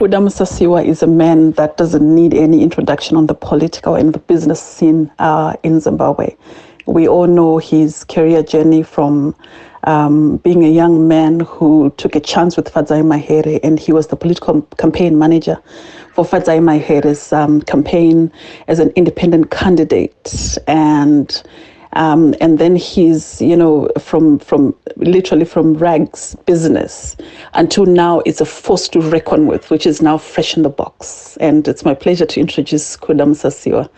Kuda Musasiwa is a man that doesn't need any introduction on the political and the business scene in Zimbabwe. We all know his career journey from being a young man who took a chance with Fadzai Mahere, and he was the political campaign manager for Fadzai Mahere's campaign as an independent candidate. And then he's, from literally from rags business until now it's a force to reckon with, which is now fresh in the box. And it's my pleasure to introduce Kuda Musasiwa.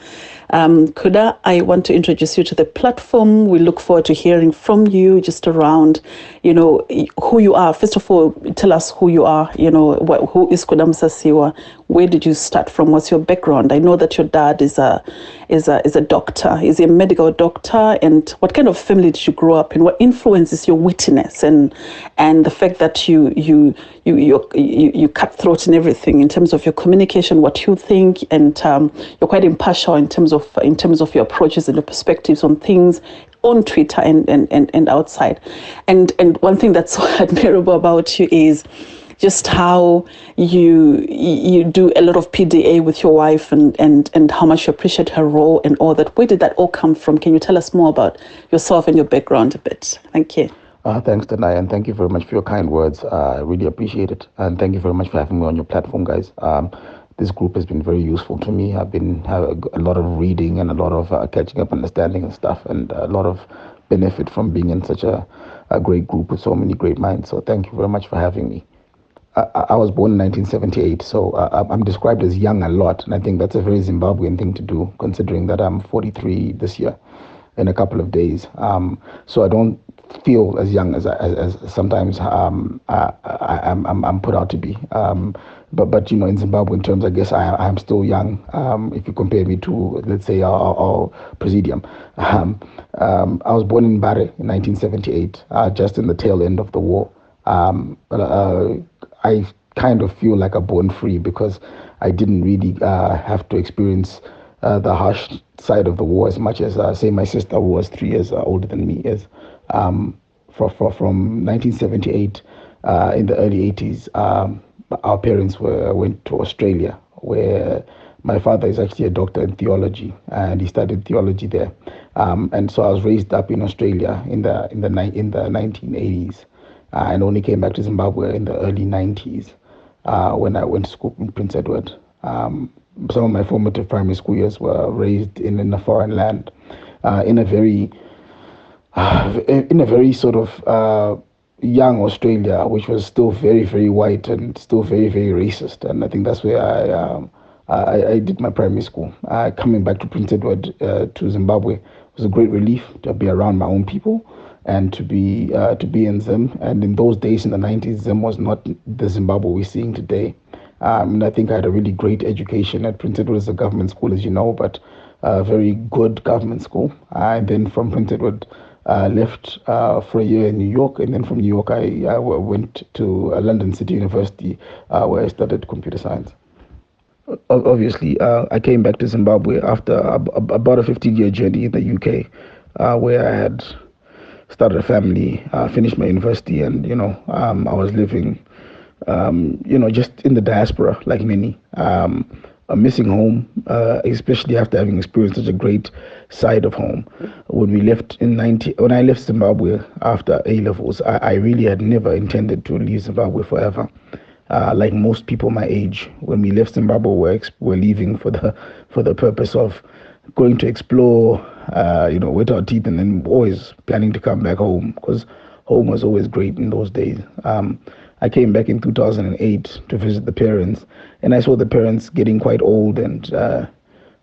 Kuda, I want to introduce you to the platform. We look forward to hearing from you just around, who you are. First of all, tell us who you are, who is Kuda Musasiwa? Where did you start from? What's your background? I know that your dad is a doctor. Is he a medical doctor? And what kind of family did you grow up in? What influences your wittiness and the fact that you cut throat in everything in terms of your communication, what you think, and you're quite impartial in terms of your approaches and your perspectives on things on Twitter and outside. And one thing that's so admirable about you is just how you do a lot of PDA with your wife and how much you appreciate her role and all that. Where did that all come from? Can you tell us more about yourself and your background a bit? Thank you. Thanks, Tendai, and thank you very much for your kind words. I really appreciate it. And thank you very much for having me on your platform, guys. This group has been very useful to me. I've been having a lot of reading and a lot of catching up, understanding and stuff, and a lot of benefit from being in such a great group with so many great minds. So thank you very much for having me. I was born in 1978, so I'm described as young a lot, and I think that's a very Zimbabwean thing to do, considering that I'm 43 this year in a couple of days. So I don't feel as young as sometimes I'm put out to be. But in Zimbabwean terms, I guess I'm still young. If you compare me to, let's say, our presidium. I was born in Bare in 1978, just in the tail end of the war. I kind of feel like I'm born free because I didn't really have to experience the harsh side of the war as much as, say, my sister who was 3 years older than me is. From 1978, in the early 80s, our parents went to Australia, where my father is actually a doctor in theology, and he studied theology there. And so I was raised up in Australia in the 1980s. And only came back to Zimbabwe in the early 90s when I went to school in Prince Edward. Some of my formative primary school years were raised in a foreign land, in a very sort of young Australia, which was still very, very white and still very, very racist. And I think that's where I did my primary school. Coming back to Prince Edward to Zimbabwe was a great relief to be around my own people and to be in Zim. And in those days, in the 90s, Zim was not the Zimbabwe we're seeing today. And I think I had a really great education at Prince Edward. It's a government school, as you know, but a very good government school. And then from Prince Edward, left for a year in New York. And then from New York, I went to London City University, where I studied computer science. Obviously, I came back to Zimbabwe after about a 15-year journey in the UK, where I had started a family, finished my university, and I was living, just in the diaspora, like many. Missing home, especially after having experienced such a great side of home. When I left Zimbabwe after A levels, I really had never intended to leave Zimbabwe forever. Like most people my age, when we left Zimbabwe, we're leaving for the purpose of going to explore, wet our teeth, and then always planning to come back home, because home was always great in those days. I came back in 2008 to visit the parents, and I saw the parents getting quite old, and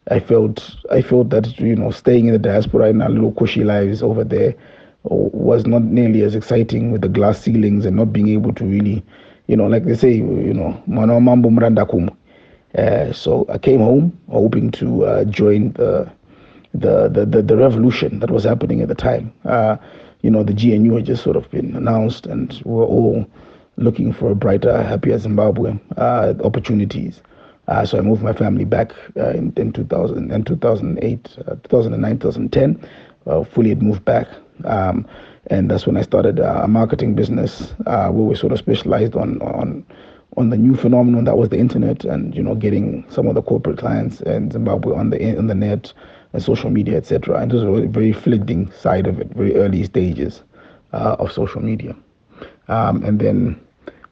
I felt that staying in the diaspora in our little cushy lives over there was not nearly as exciting, with the glass ceilings and not being able to really, like they say, mwana mambo mranda kumu. So I came home hoping to join the revolution that was happening at the time. The GNU had just sort of been announced, and we were all looking for a brighter, happier Zimbabwe, opportunities. So I moved my family back in 2000 and 2008, 2009, 2010. Fully had moved back. And that's when I started a marketing business where we sort of specialized on on the new phenomenon that was the internet, and getting some of the corporate clients in Zimbabwe on the net and social media, etc. And this was a very fledgling side of it, very early stages of social media. And then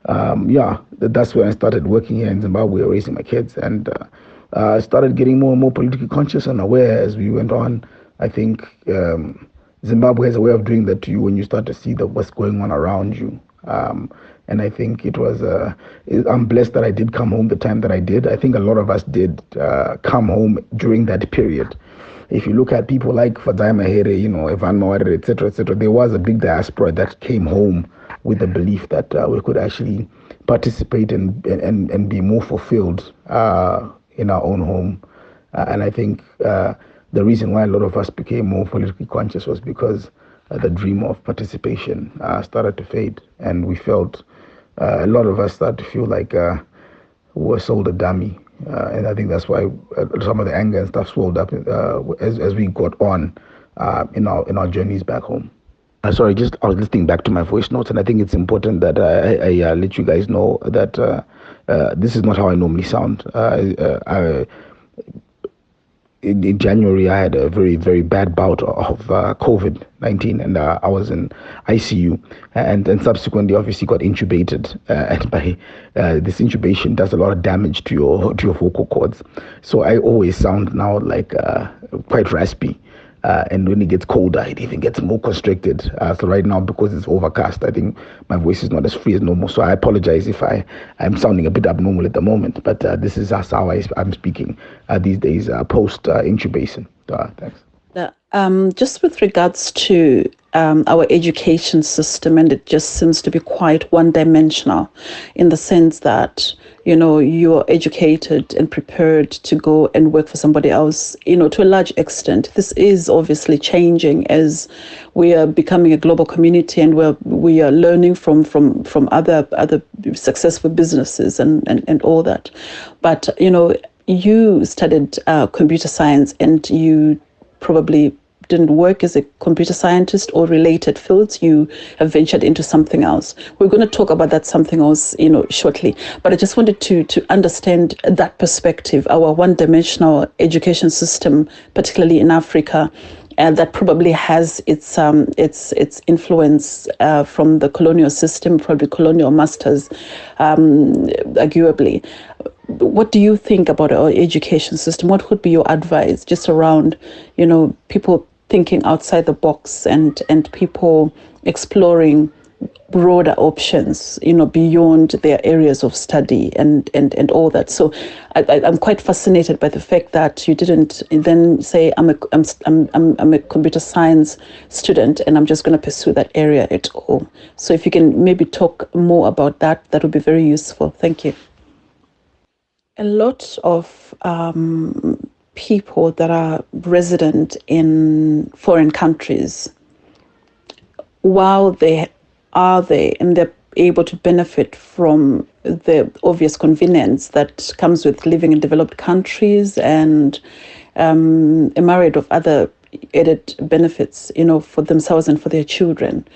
that's when I started working here in Zimbabwe, raising my kids, and I started getting more and more politically conscious and aware as we went on. I think Zimbabwe has a way of doing that to you when you start to see what's going on around you. And I think I'm blessed that I did come home the time that I did. I think a lot of us did come home during that period. If you look at people like Fadzai Mahere, Evan Mawarire, etc., there was a big diaspora that came home with the belief that we could actually participate and be more fulfilled in our own home. And I think the reason why a lot of us became more politically conscious was because the dream of participation started to fade, and we felt a lot of us started to feel like we were sold a dummy. And I think that's why some of the anger and stuff swelled up as we got on in our journeys back home. Sorry, I was listening back to my voice notes, and I think it's important that I let you guys know that this is not how I normally sound. In January, I had a very, very bad bout of COVID-19, and I was in ICU, and subsequently, obviously, got intubated. And by this intubation does a lot of damage to your vocal cords. So I always sound now like quite raspy. And when it gets colder, it even gets more constricted. So right now, because it's overcast, I think my voice is not as free as normal. So I apologize if I'm sounding a bit abnormal at the moment. But this is how I'm speaking these days, post intubation. Thanks. Just with regards to our education system, and it just seems to be quite one-dimensional in the sense that, you're educated and prepared to go and work for somebody else, to a large extent. This is obviously changing as we are becoming a global community, and we are learning from other successful businesses and all that. But, you studied computer science, and you probably didn't work as a computer scientist or related fields. You have ventured into something else. We're going to talk about that something else, shortly. But I just wanted to understand that perspective, our one-dimensional education system, particularly in Africa, that probably has its influence from the colonial system, probably colonial masters, arguably. What do you think about our education system? What would be your advice just around, people thinking outside the box and people exploring broader options, beyond their areas of study and all that? So I'm quite fascinated by the fact that you didn't then say, I'm a computer science student and I'm just going to pursue that area at all. So if you can maybe talk more about that, that would be very useful. Thank you. A lot of people that are resident in foreign countries, while they are there and they're able to benefit from the obvious convenience that comes with living in developed countries and a myriad of other added benefits, for themselves and for their children.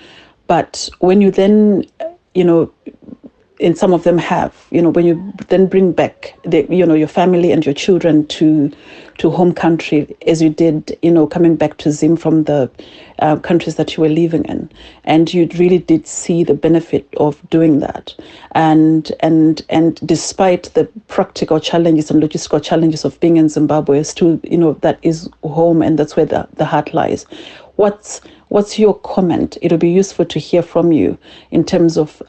But when you then, and some of them have, when you then bring back your family and your children to home country, as you did, coming back to Zim from the countries that you were living in, and you really did see the benefit of doing that. And despite the practical challenges and logistical challenges of being in Zimbabwe, still, that is home, and that's where the heart lies. What's your comment? It'll be useful to hear from you in terms of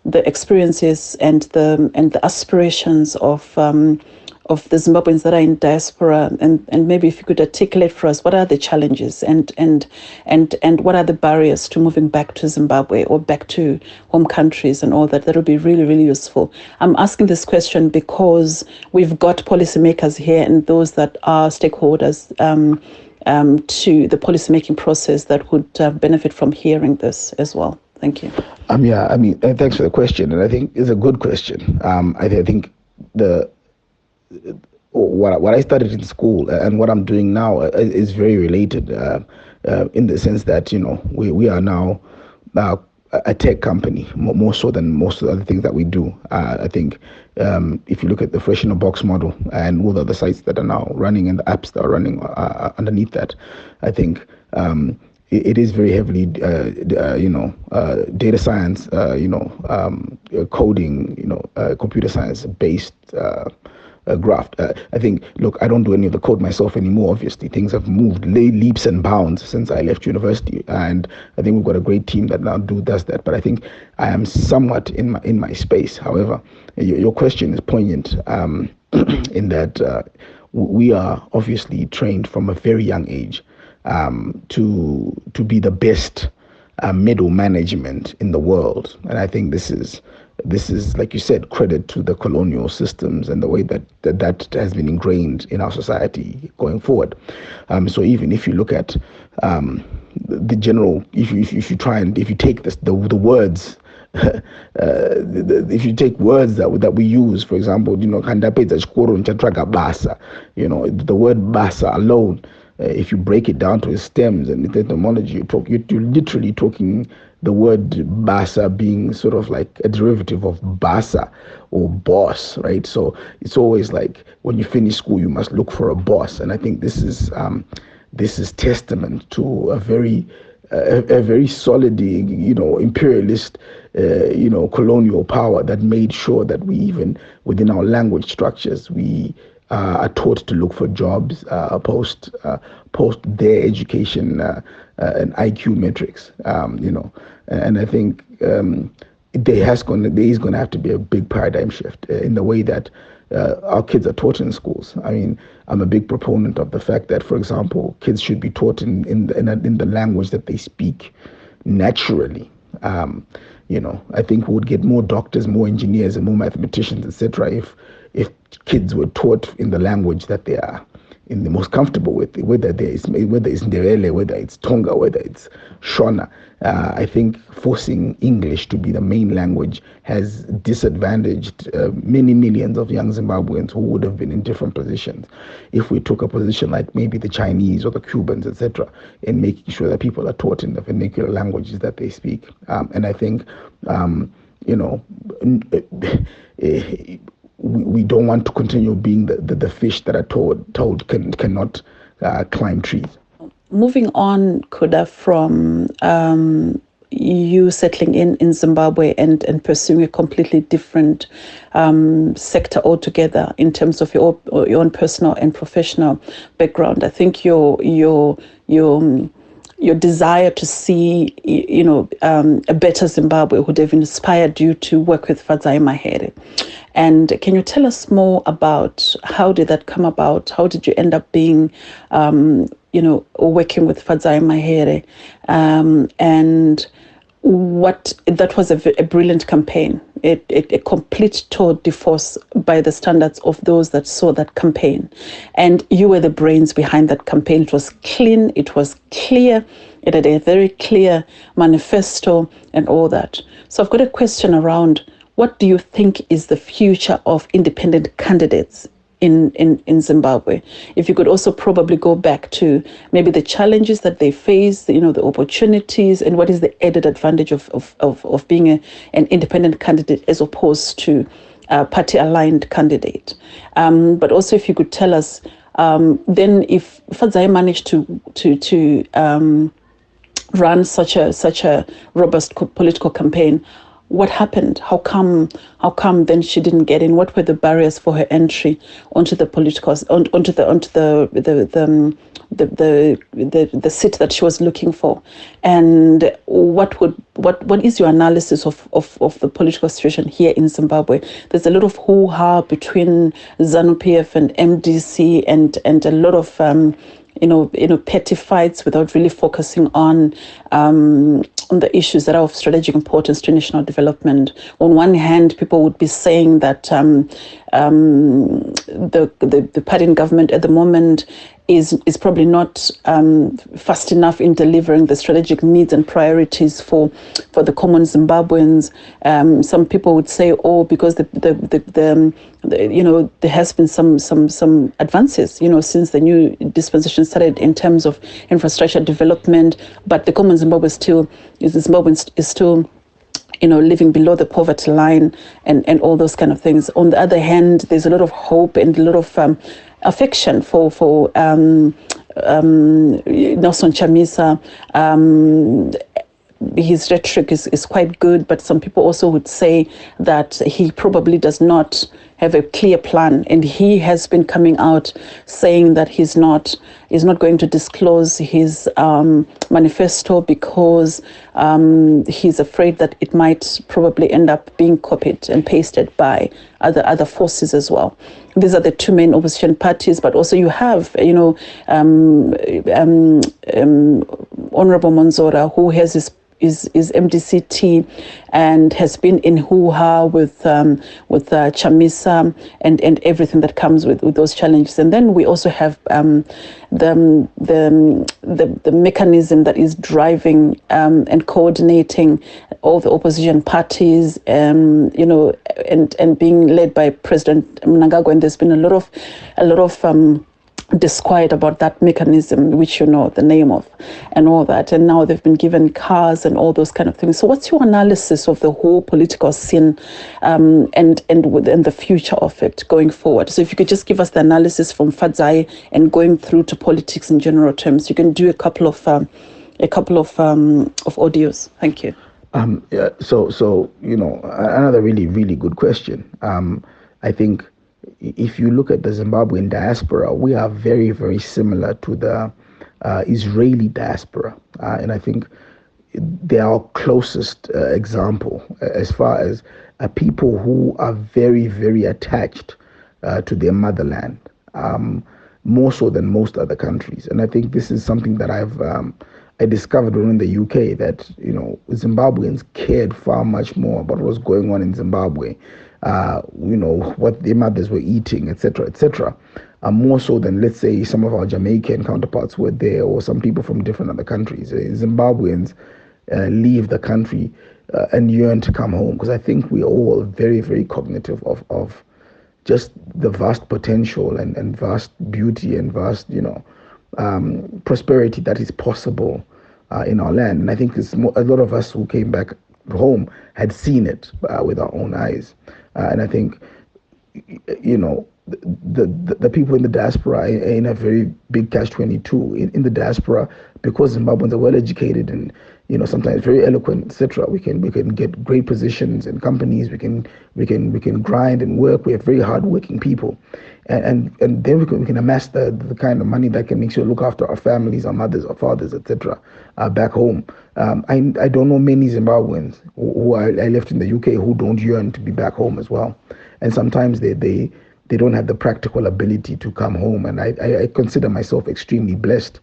the experiences and the aspirations of the Zimbabweans that are in diaspora, and maybe if you could articulate for us what are the challenges and what are the barriers to moving back to Zimbabwe or back to home countries and all that. That would be really, really useful. I'm asking this question because we've got policymakers here and those that are stakeholders to the policymaking process that would benefit from hearing this as well. Thank you. Thanks for the question, and I think it's a good question. I think what I studied in school and what I'm doing now is very related in the sense that we are now a tech company, more so than most of the other things that we do. I think if you look at the fresh in a box model and all the other sites that are now running and the apps that are running underneath that, I think it is very heavily, data science, coding, computer science based. Graft. I think, look, I don't do any of the code myself anymore. Obviously, things have moved leaps and bounds since I left university, and I think we've got a great team that now does that. But I think I am somewhat in my space. However, your question is poignant in that we are obviously trained from a very young age to be the best middle management in the world, and I think this is, like you said, credit to the colonial systems and the way that has been ingrained in our society going forward. So even if you look at the general, if you take the words, if you take words that we use, for example, the word basa alone, if you break it down to its stems and the etymology, you're literally talking the word basa being sort of like a derivative of basa or boss, right? So it's always like when you finish school, you must look for a boss, and I think this is testament to a very solid, imperialist, colonial power that made sure that we, even within our language structures, we are taught to look for jobs post their education and IQ metrics, and I think there is going to have to be a big paradigm shift in the way that our kids are taught in schools. I mean, I'm a big proponent of the fact that, for example, kids should be taught in the language that they speak naturally. I think we would get more doctors, more engineers, and more mathematicians, etc., if kids were taught in the language that they are in the most comfortable with, whether it's Ndebele, whether it's Tonga, whether it's Shona. I think forcing English to be the main language has disadvantaged many millions of young Zimbabweans who would have been in different positions if we took a position like maybe the Chinese or the Cubans, etc., in making sure that people are taught in the vernacular languages that they speak. And I think, we don't want to continue being the fish that are told cannot climb trees. Moving on, Kuda, from you settling in Zimbabwe and pursuing a completely different sector altogether in terms of your own personal and professional background, I think your desire to see, a better Zimbabwe would have inspired you to work with Fadzai Mahere. And can you tell us more about how did that come about? How did you end up being, working with Fadzai Mahere? And what that was a brilliant campaign. A complete tour de force by the standards of those that saw that campaign. And you were the brains behind that campaign. It was clean, it was clear, it had a very clear manifesto and all that. So I've got a question around, what do you think is the future of independent candidates in Zimbabwe? If you could also probably go back to maybe the challenges that they face, the opportunities, and what is the added advantage of being an independent candidate as opposed to a party-aligned candidate. But also if you could tell us, then if Fadzai managed to run such a robust political campaign, what happened? How come then she didn't get in? What were the barriers for her entry onto the political, onto the seat that she was looking for? And what is your analysis of the political situation here in Zimbabwe? There's a lot of hoo-ha between ZANU-PF and MDC and a lot of petty fights without really focusing on the issues that are of strategic importance to national development. On one hand, people would be saying that the party in government at the moment is probably not fast enough in delivering the strategic needs and priorities for the common Zimbabweans. Some people would say, because there has been some advances, since the new dispensation started in terms of infrastructure development, but the common Zimbabwean is still living below the poverty line and all those kind of things. On the other hand, there's a lot of hope and a lot of affection for Nelson Chamisa. His rhetoric is quite good, but some people also would say that he probably does not have a clear plan, and he has been coming out saying that he's not going to disclose his manifesto because he's afraid that it might probably end up being copied and pasted by other forces as well. These are the two main opposition parties, but also you have, Honorable Monzora, who has his MDCT and has been in hoo-ha with Chamisa and everything that comes with those challenges. And then we also have the mechanism that is driving and coordinating all the opposition parties, and being led by President Mnangagwa. And there's been a lot of disquiet about that mechanism, which the name of and all that, and now they've been given cars and all those kind of things. So what's your analysis of the whole political scene and the future of it going forward? So if you could just give us the analysis from Fadzai and going through to politics in general terms. You can do a couple of audios. Thank you. So another really, really good question. I think if you look at the Zimbabwean diaspora, we are very, very similar to the Israeli diaspora. And I think they are our closest example as far as people who are very, very attached to their motherland, more so than most other countries. And I think this is something that I discovered when in the UK, that Zimbabweans cared far much more about what was going on in Zimbabwe, what their mothers were eating, etc., more so than, let's say, some of our Jamaican counterparts were there, or some people from different other countries. Zimbabweans leave the country and yearn to come home, because I think we're all very, very cognitive of just the vast potential and vast beauty and vast, prosperity that is possible in our land. And I think a lot of us who came back home had seen it with our own eyes. And I think, the people in the diaspora are in a very big catch-22. In the diaspora, because Zimbabweans are well educated and sometimes very eloquent, etc., we can get great positions in companies. We can grind and work. We have very hardworking people, and then we can amass the kind of money that can make sure look after our families, our mothers, our fathers, etc. Back home. I don't know many Zimbabweans who I left in the UK who don't yearn to be back home as well, and sometimes they don't have the practical ability to come home. And I consider myself extremely blessed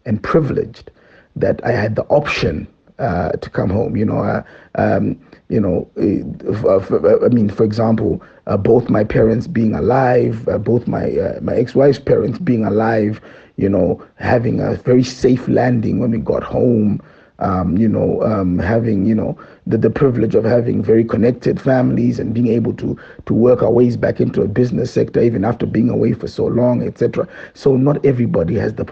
and privileged that I had the option to come home. For example, both my parents being alive, both my ex-wife's parents being alive, having a very safe landing when we got home, having, the privilege of having very connected families and being able to work our ways back into a business sector even after being away for so long, etc. So not everybody has the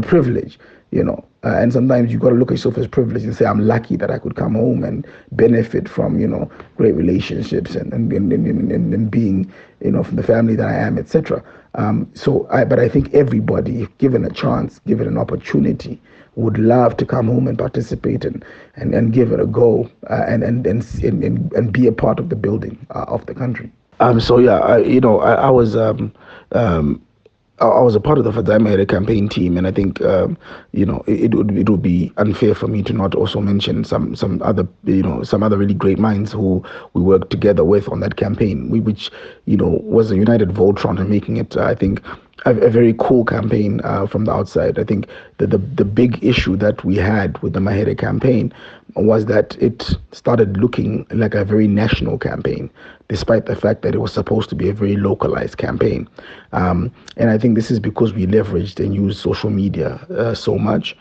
privilege, and sometimes you got to look at yourself as privileged and say, I'm lucky that I could come home and benefit from, great relationships and being, from the family that I am, etc. But I think everybody, if given a chance, given an opportunity, would love to come home and participate and give it a go and be a part of the building of the country. I was a part of the Fadzai Mahere campaign team, and I think it would be unfair for me to not also mention some other really great minds who we worked together with on that campaign, which was a united Voltron and making it, I think, a very cool campaign from the outside. I think that the big issue that we had with the Mahere campaign was that it started looking like a very national campaign, despite the fact that it was supposed to be a very localized campaign. And I think this is because we leveraged and used social media so much.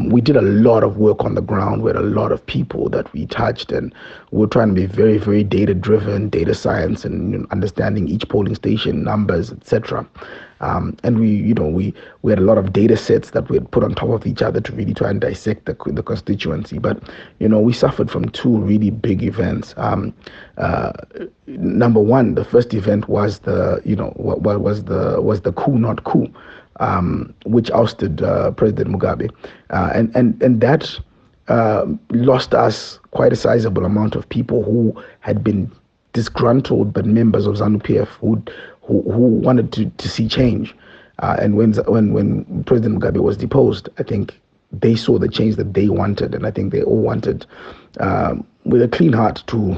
We did a lot of work on the ground. We had a lot of people that we touched, and we were trying to be very, very data-driven, data science, and understanding each polling station numbers, etc. And we had a lot of data sets that we had put on top of each other to really try and dissect the constituency. But we suffered from two really big events. Number one, the first event was the coup not coup, which ousted President Mugabe, and that lost us quite a sizable amount of people who had been disgruntled but members of ZANU-PF who wanted to see change. And when President Mugabe was deposed, I think they saw the change that they wanted, and I think they all wanted, with a clean heart, to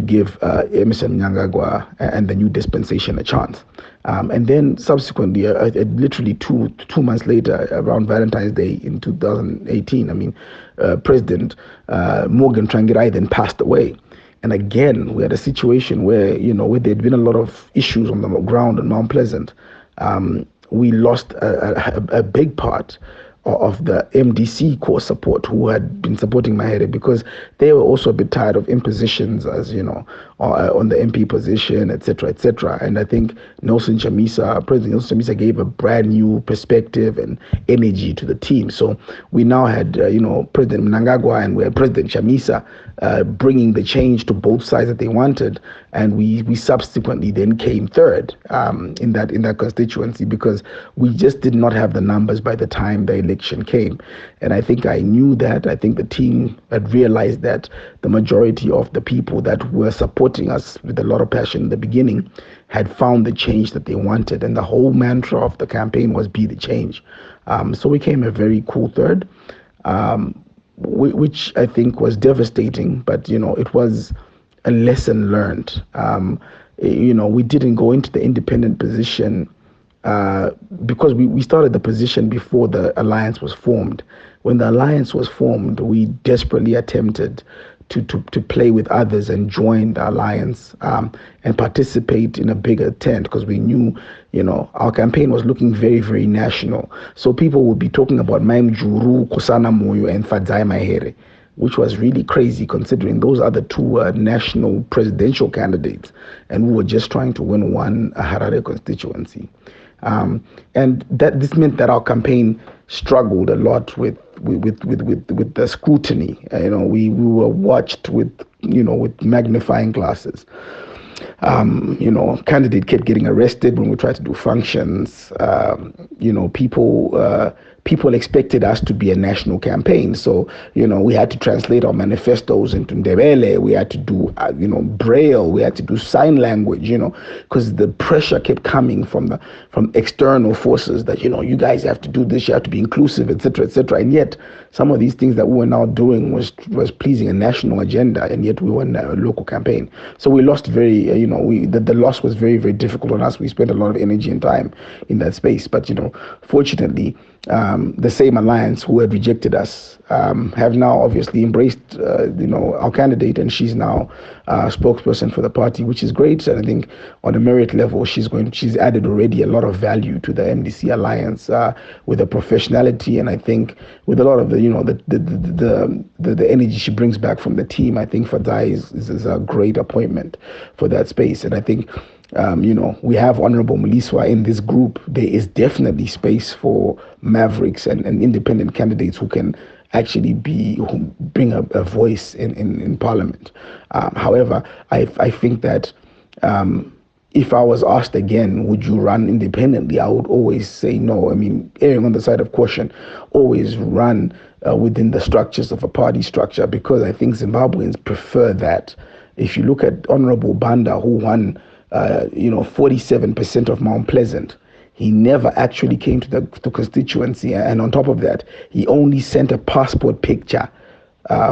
give Emerson Mnangagwa and the new dispensation a chance. And then subsequently, literally two months later, around Valentine's Day in 2018, President Morgan Tsvangirai then passed away. And again, we had a situation where, where there'd been a lot of issues on the ground in Mount Pleasant. We lost a big part of the MDC core support who had been supporting Mahere, because they were also a bit tired of impositions, as on the MP position, etc., etc. And I think President Nelson Chamisa gave a brand new perspective and energy to the team. So we now had President Mnangagwa and we had President Chamisa bringing the change to both sides that they wanted, and we subsequently then came third in that constituency, because we just did not have the numbers by the time the election came. And I think I knew that. I think the team had realized that the majority of the people that were supporting us with a lot of passion in the beginning had found the change that they wanted, and the whole mantra of the campaign was "Be the Change." So we came a very cool third, which I think was devastating, but it was a lesson learned. We didn't go into the independent position because we started the position before the alliance was formed. When the alliance was formed, we desperately attempted to play with others and join the alliance and participate in a bigger tent, because we knew, our campaign was looking very, very national. So people would be talking about Maimjuru, Kosana Moyo, and Fadzai Mahere, which was really crazy considering those other two were national presidential candidates, and we were just trying to win one Harare constituency. And this meant that our campaign struggled a lot with the scrutiny. We were watched with magnifying glasses. Candidate kept getting arrested when we tried to do functions. People expected us to be a national campaign. So, we had to translate our manifestos into Ndebele. We had to do, Braille. We had to do sign language, because the pressure kept coming from external forces that, you guys have to do this, you have to be inclusive, etc., etc. And yet, some of these things that we were now doing was pleasing a national agenda, and yet we were in a local campaign. So we lost the loss was very, very difficult on us. We spent a lot of energy and time in that space. But, fortunately, the same alliance who had rejected us have now obviously embraced our candidate, and she's now spokesperson for the party, which is great. And I think on a merit level, she's added already a lot of value to the MDC alliance with her professionality, and I think with a lot of the energy she brings back from the team. I think Fadzai is a great appointment for that space. And I think we have Honorable Muliswa in this group. There is definitely space for mavericks and independent candidates who can actually bring a voice in Parliament. However, I think that if I was asked again, would you run independently, I would always say no. Erring on the side of caution, always run within the structures of a party structure, because I think Zimbabweans prefer that. If you look at Honorable Banda, who won 47% of Mount Pleasant, he never actually came to the constituency, and on top of that, he only sent a passport picture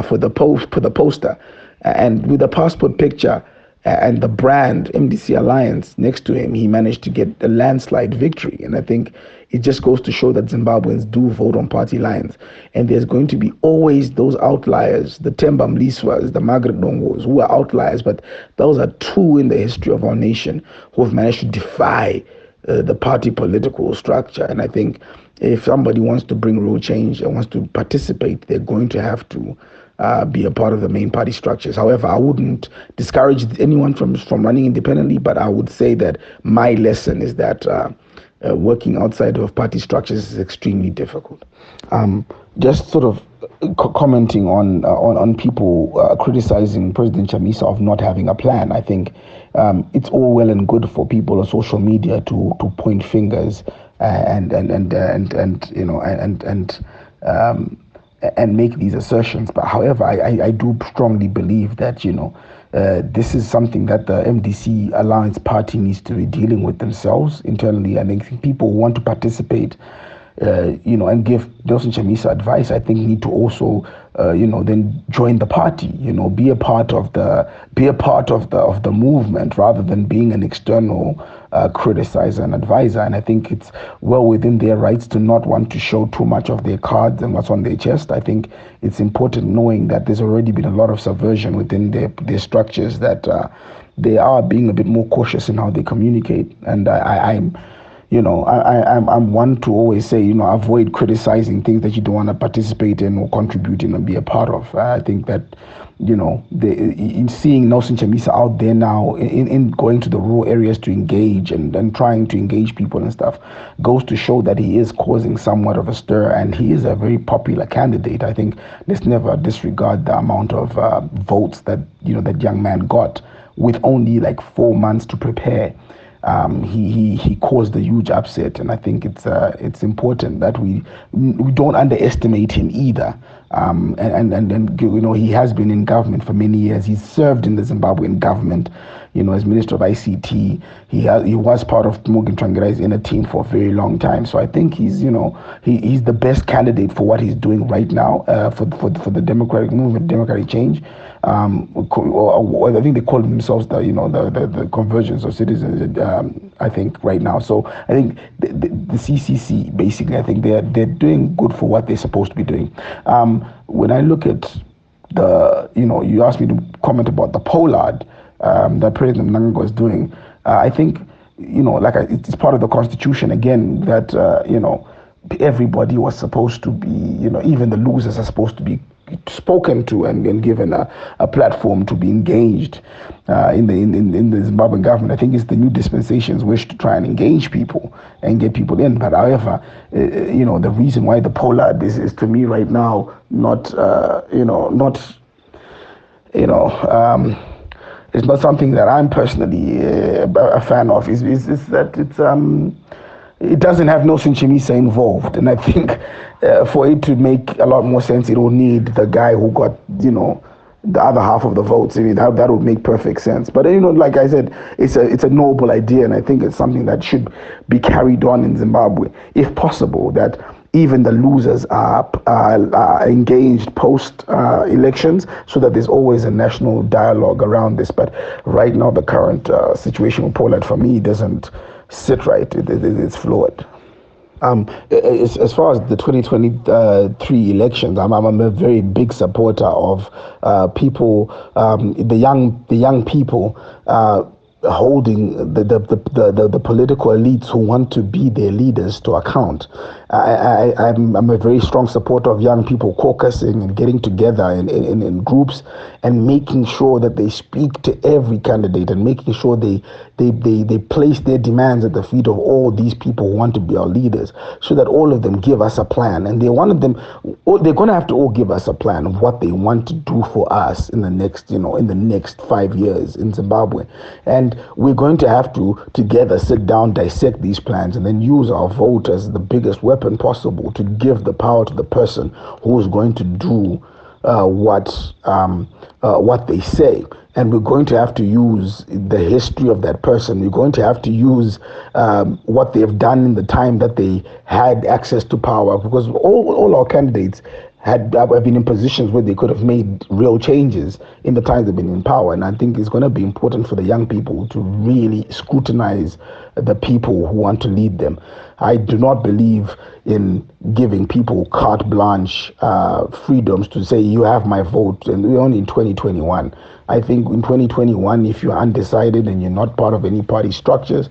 for the poster, and with the passport picture and the brand MDC Alliance next to him, he managed to get a landslide victory. And I think it just goes to show that Zimbabweans do vote on party lines, and there's going to be always those outliers, the Themba Mliswas, the Margaret Dongos, who are outliers, but those are two in the history of our nation who have managed to defy the party political structure. And I think if somebody wants to bring real change and wants to participate, they're going to have to be a part of the main party structures. However, I wouldn't discourage anyone from running independently, but I would say that my lesson is that working outside of party structures is extremely difficult. Just sort of commenting on people criticizing President Chamisa of not having a plan. I think it's all well and good for people on social media to point fingers and you know and make these assertions. But however, I do strongly believe that, you know, this is something that the MDC Alliance Party needs to be dealing with themselves internally. And I think people who want to participate, you know, and give Nelson Chamisa advice, I think need to also, you know, then join the party. You know, be a part of the movement rather than being an external criticizer and advisor. And I think it's well within their rights to not want to show too much of their cards and what's on their chest. I think it's important knowing that there's already been a lot of subversion within their structures, that they are being a bit more cautious in how they communicate. And I'm one to always say, you know, avoid criticizing things that you don't want to participate in or contribute in or be a part of. I think that, you know, in seeing Nelson Chamisa out there now in going to the rural areas to engage and trying to engage people and stuff goes to show that he is causing somewhat of a stir, and he is a very popular candidate. I think let's never disregard the amount of votes that, you know, that young man got with only like 4 months to prepare. He caused a huge upset, and I think it's important that we don't underestimate him either. And you know, he has been in government for many years. He's served in the Zimbabwean government, you know, as Minister of ICT. He was part of Morgan Tsvangirai's inner team for a very long time. So I think he's, you know, he's the best candidate for what he's doing right now for the democratic movement, democratic change. I think they call themselves the convergence of citizens. I think right now. So I think the CCC basically, I think they're doing good for what they're supposed to be doing. When I look at you asked me to comment about the pollard that President Mnangagwa is doing. I think, you know, like it's part of the constitution again that you know, everybody was supposed to be, you know, even the losers are supposed to be spoken to and given a platform to be engaged in the Zimbabwean government. I think it's the new dispensation's wish to try and engage people and get people in. But however, you know, the reason why the pollard is to me right now it's not something that I'm personally a fan of. Is that it doesn't have Nelson Chamisa involved, and I think for it to make a lot more sense, it will need the guy who got, you know, the other half of the votes. I mean, that would make perfect sense. But, you know, like I said, it's a noble idea, and I think it's something that should be carried on in Zimbabwe, if possible, that even the losers are engaged post elections, so that there's always a national dialogue around this. But right now, the current situation with Pollard, for me, doesn't sit right. It's flawed. As far as the 2023 elections, I'm a very big supporter of people, the young people holding the political elites who want to be their leaders to account. I'm a very strong supporter of young people caucusing and getting together in groups and making sure that they speak to every candidate and making sure they place their demands at the feet of all these people who want to be our leaders, so that all of them give us a plan. And they're going to have to all give us a plan of what they want to do for us in the next 5 years in Zimbabwe. And we're going to have to together sit down, dissect these plans, and then use our vote as the biggest weapon possible to give the power to the person who is going to do what they say. And we're going to have to use the history of that person. We're going to have to use what they've done in the time that they had access to power, because all our candidates have been in positions where they could have made real changes in the time they've been in power. And I think it's going to be important for the young people to really scrutinize the people who want to lead them. I do not believe in giving people carte blanche freedoms to say, you have my vote, and we're only in 2021. I think in 2021, if you're undecided and you're not part of any party structures,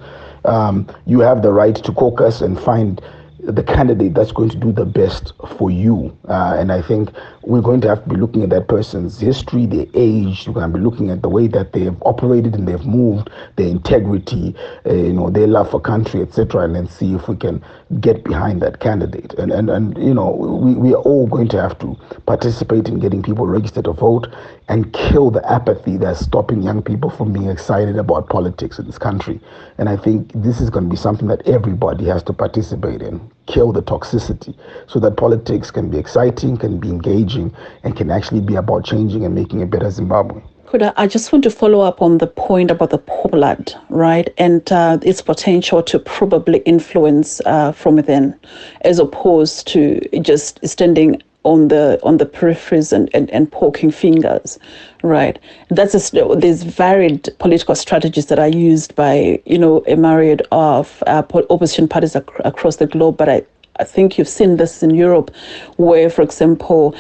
you have the right to caucus and find the candidate that's going to do the best for you. And I think we're going to have to be looking at that person's history, their age. We're going to be looking at the way that they have operated and they've moved, their integrity, their love for country, etc., and then see if we can get behind that candidate. And we are all going to have to participate in getting people registered to vote and kill the apathy that's stopping young people from being excited about politics in this country. And I think this is going to be something that everybody has to participate in. Kill the toxicity so that politics can be exciting, can be engaging, and can actually be about changing and making a better Zimbabwe. Kuda, I just want to follow up on the point about the pollard, right, and its potential to probably influence from within, as opposed to just standing on the peripheries and poking fingers, right? There's varied political strategies that are used by a myriad of opposition parties across the globe, but I think you've seen this in Europe, where, for example,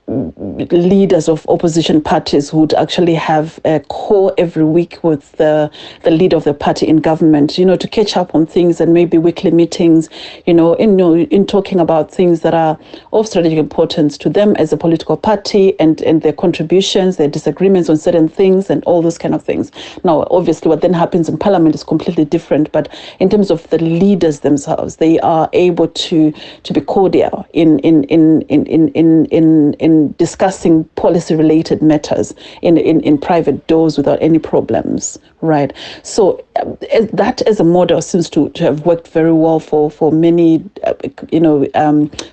leaders of opposition parties would actually have a call every week with the leader of the party in government, to catch up on things, and maybe weekly meetings, in talking about things that are of strategic importance to them as a political party, and their contributions, their disagreements on certain things, and all those kind of things. Now, obviously, what then happens in parliament is completely different, but in terms of the leaders themselves, they are able to be cordial in discussing policy-related matters in private doors without any problems, right? So that as a model seems to have worked very well for many,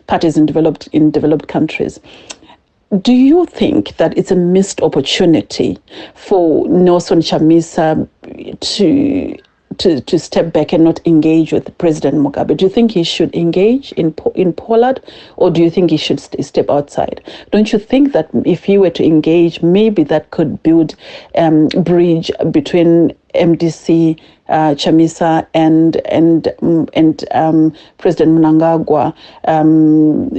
parties in developed countries. Do you think that it's a missed opportunity for Nelson Chamisa to step back and not engage with President Mugabe? Do you think he should engage in Pollard, or do you think he should step outside? Don't you think that if he were to engage, maybe that could build bridge between MDC, Chamisa, and President Mnangagwa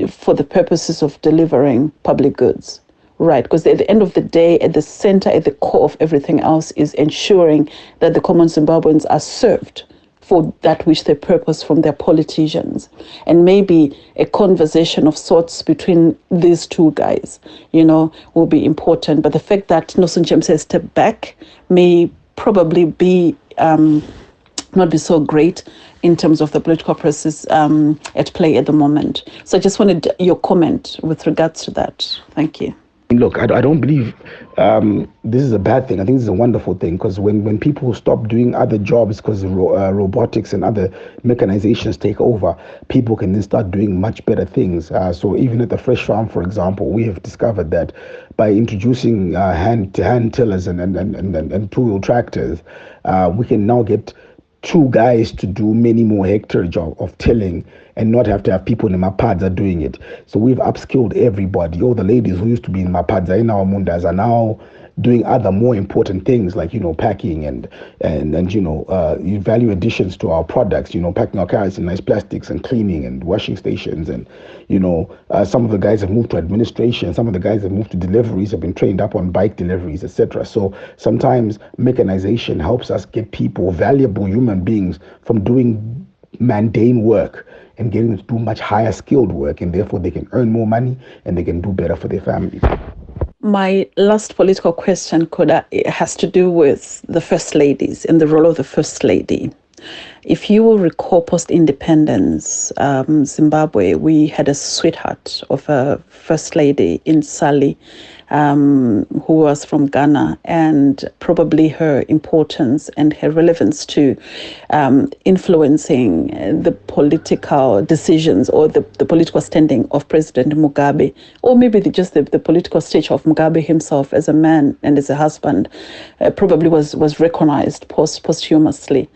for the purposes of delivering public goods? Right, because at the end of the day, at the center, at the core of everything else is ensuring that the common Zimbabweans are served for that which they purpose from their politicians. And maybe a conversation of sorts between these two guys, will be important. But the fact that Nelson Chamisa has stepped back may probably be not be so great in terms of the political process at play at the moment. So I just wanted your comment with regards to that. Thank you. Look, I don't believe this is a bad thing. I think this is a wonderful thing, because when people stop doing other jobs because robotics and other mechanizations take over, people can then start doing much better things. So even at the Fresh Farm, for example, we have discovered that by introducing hand tillers and two-wheel tractors, we can now get two guys to do many more hectares of tilling and not have to have people in Mapadza doing it. So we've upskilled everybody. All the ladies who used to be in Mapadza in our mundas are now doing other more important things like, packing and value additions to our products, packing our carrots in nice plastics and cleaning and washing stations. And, some of the guys have moved to administration. Some of the guys have moved to deliveries, have been trained up on bike deliveries, etc. So sometimes mechanization helps us get people, valuable human beings, from doing mundane work and getting them to do much higher skilled work, and therefore they can earn more money and they can do better for their families. My last political question, Kuda, has to do with the First Ladies and the role of the First Lady. If you will recall, post-independence, Zimbabwe, we had a sweetheart of a First Lady in Sally, who was from Ghana, and probably her importance and her relevance to influencing the political decisions or the political standing of President Mugabe, or maybe just the political stature of Mugabe himself as a man and as a husband, probably was recognized posthumously.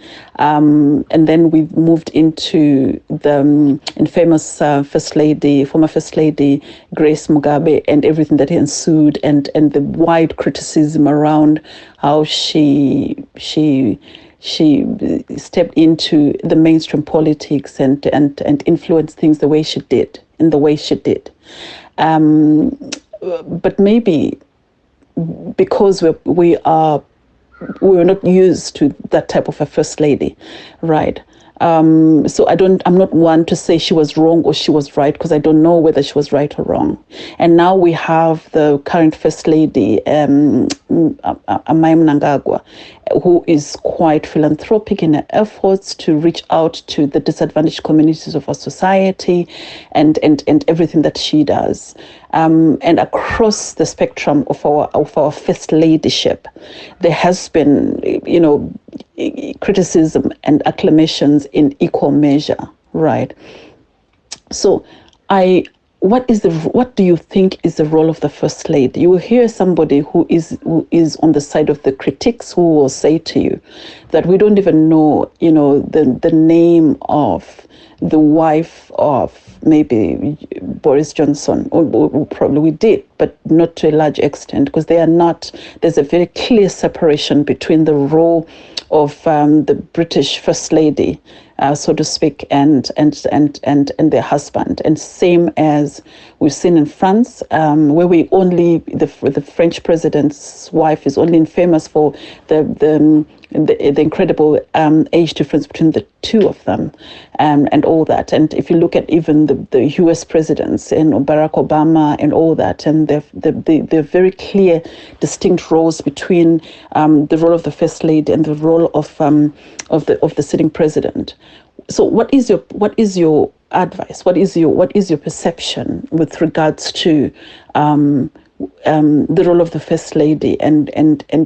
And then we moved into the infamous former First Lady, Grace Mugabe, and everything that ensued, and the wide criticism around how she stepped into the mainstream politics and influenced things the way she did. But maybe because we were not used to that type of a First Lady, right? So I'm not one to say she was wrong or she was right, because I don't know whether she was right or wrong. And now we have the current First Lady, Amai Mnangagwa, who is quite philanthropic in her efforts to reach out to the disadvantaged communities of our society, and everything that she does. And across the spectrum of our First Ladyship, there has been, criticism and acclamations in equal measure, right? So, what do you think is the role of the First Lady? You will hear somebody who is on the side of the critics, who will say to you that we don't even know, the name of the wife of maybe Boris Johnson, or probably we did, but not to a large extent, because there's a very clear separation between the role of the British First Lady, so to speak, and their husband. And same as we've seen in France, where the French president's wife is only famous for the incredible age difference between the two of them, and all that. And if you look at even the U.S. presidents and Barack Obama and all that, and they're very clear, distinct roles between the role of the First Lady and the role of the sitting president. So, what is your advice? What is your perception with regards to the role of the First Lady, and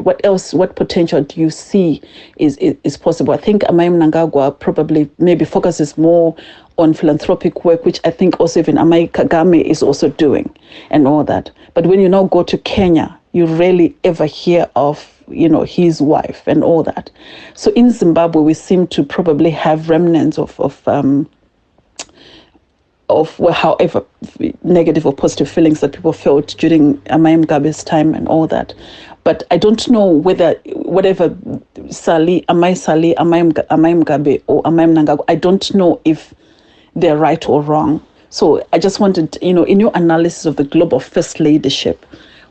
what potential do you see is possible? I think Amai Mnangagwa probably maybe focuses more on philanthropic work, which I think also even Amai Kagame is also doing, and all that. But when you now go to Kenya, you rarely ever hear of his wife and all that. So in Zimbabwe, we seem to probably have remnants of however negative or positive feelings that people felt during Amai Mugabe's time and all that. But I don't know whether whatever Amai Mugabe or Amai Mnangagwa, I don't know if they're right or wrong. So I just wanted, in your analysis of the global First Ladyship,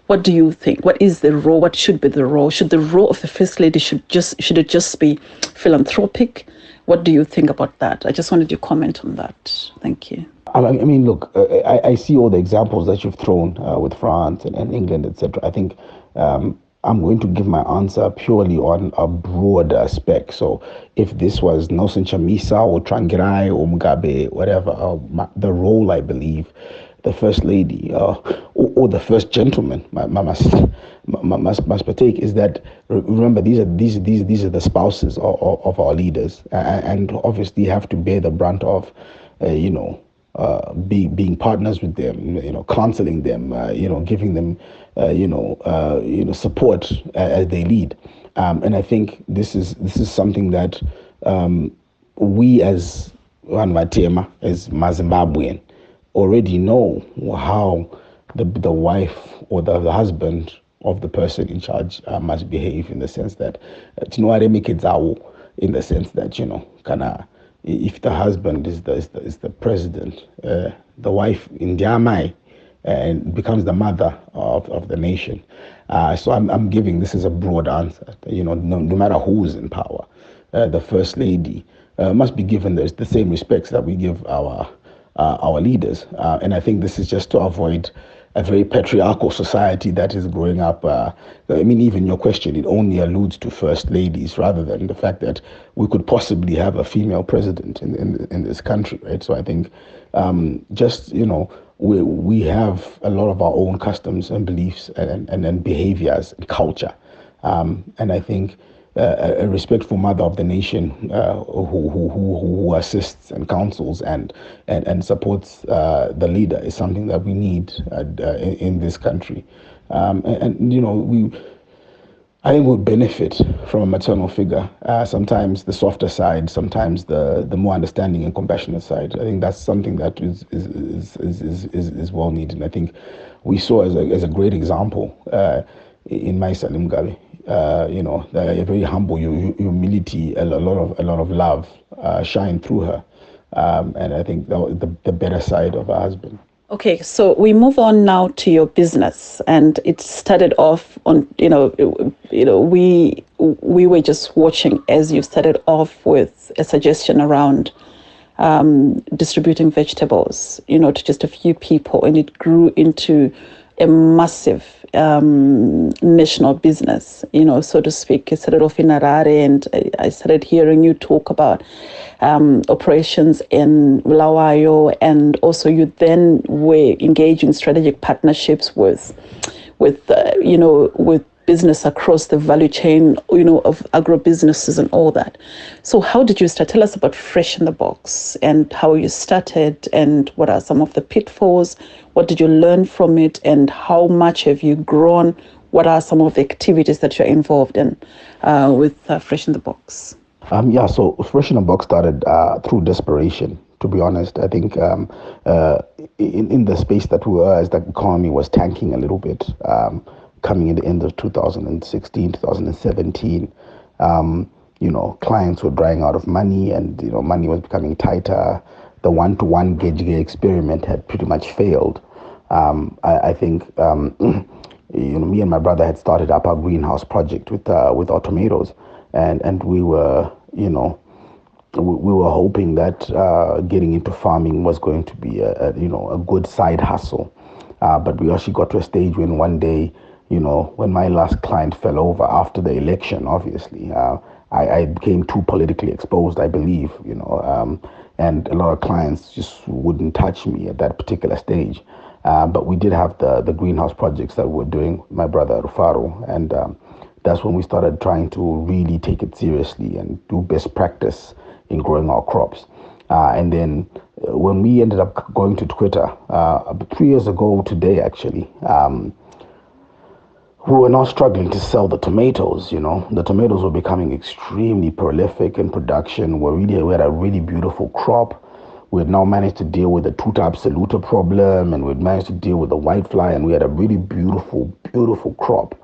what do you think? What is the role? What should be the role? Should the role of the First Lady should it just be philanthropic? What do you think about that? I just wanted your comment on that. Thank you. I mean, look, I see all the examples that you've thrown with France and England, etc. I think I'm going to give my answer purely on a broad aspect. So if this was Nelson Chamisa or Trangirai or Mugabe, whatever, the role, I believe, the First Lady or the First Gentleman must partake is that, remember, these are the spouses of our leaders, and obviously have to bear the brunt of being partners with them, counseling them, giving them support as they lead, and I think this is something that we as Zimbabwean already know how the wife or the husband of the person in charge must behave, in the sense that in the sense that if the husband is the president, the wife in Jamai and becomes the mother of the nation. So I'm giving this as a broad answer. No matter who's in power, the First Lady must be given the same respects that we give our leaders. And I think this is just to avoid a very patriarchal society that is growing up. Even your question, it only alludes to First Ladies rather than the fact that we could possibly have a female president in this country, right? So I think we have a lot of our own customs and beliefs and behaviors and culture. And I think a respectful mother of the nation who assists and counsels and supports the leader is something that we need in this country. I think we benefit from a maternal figure. Sometimes the softer side, sometimes the more understanding and compassionate side. I think that's something that is well needed. And I think we saw as a great example in Maisa Mugabe. A very humble humility, a lot of love shine through her, and I think the better side of her husband. Okay, so we move on now to your business, and it started off on we were just watching as you started off with a suggestion around distributing vegetables, to just a few people, and it grew into a massive national business, so to speak. It started off in Harare, and I started hearing you talk about operations in Bulawayo, and also you then were engaged in strategic partnerships with business across the value chain, of agro businesses and all that. So how did you start? Tell us about Fresh in the Box and how you started, and what are some of the pitfalls? What did you learn from it, and how much have you grown? What are some of the activities that you're involved in with Fresh in the Box? So Fresh in the Box started through desperation. To be honest, I think in the space that we were, as the economy was tanking a little bit, coming in the end of 2016, 2017, clients were drying out of money, and money was becoming tighter. The one-to-one gauge experiment had pretty much failed. I think me and my brother had started up our greenhouse project with our tomatoes, and we were we were hoping that getting into farming was going to be a good side hustle. But we actually got to a stage when one day, when my last client fell over after the election, obviously, I became too politically exposed, I believe, and a lot of clients just wouldn't touch me at that particular stage. But we did have the greenhouse projects that we were doing, my brother Rufaro, and that's when we started trying to really take it seriously and do best practice in growing our crops. And then when we ended up going to Twitter, 3 years ago today, actually, we were now struggling to sell the tomatoes. The tomatoes were becoming extremely prolific in production. We had a really beautiful crop. We had now managed to deal with the tuta absoluta problem, and we'd managed to deal with the whitefly, and we had a really beautiful, beautiful crop.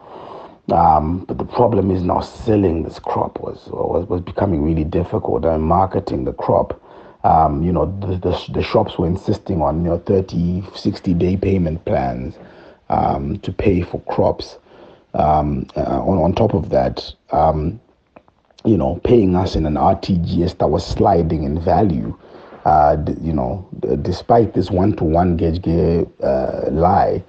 But the problem is now selling this crop was becoming really difficult, and marketing the crop. The shops were insisting on 30, 60-day payment plans to pay for crops. On top of that, paying us in an RTGS that was sliding in value. Despite this one-to-one gauge lie,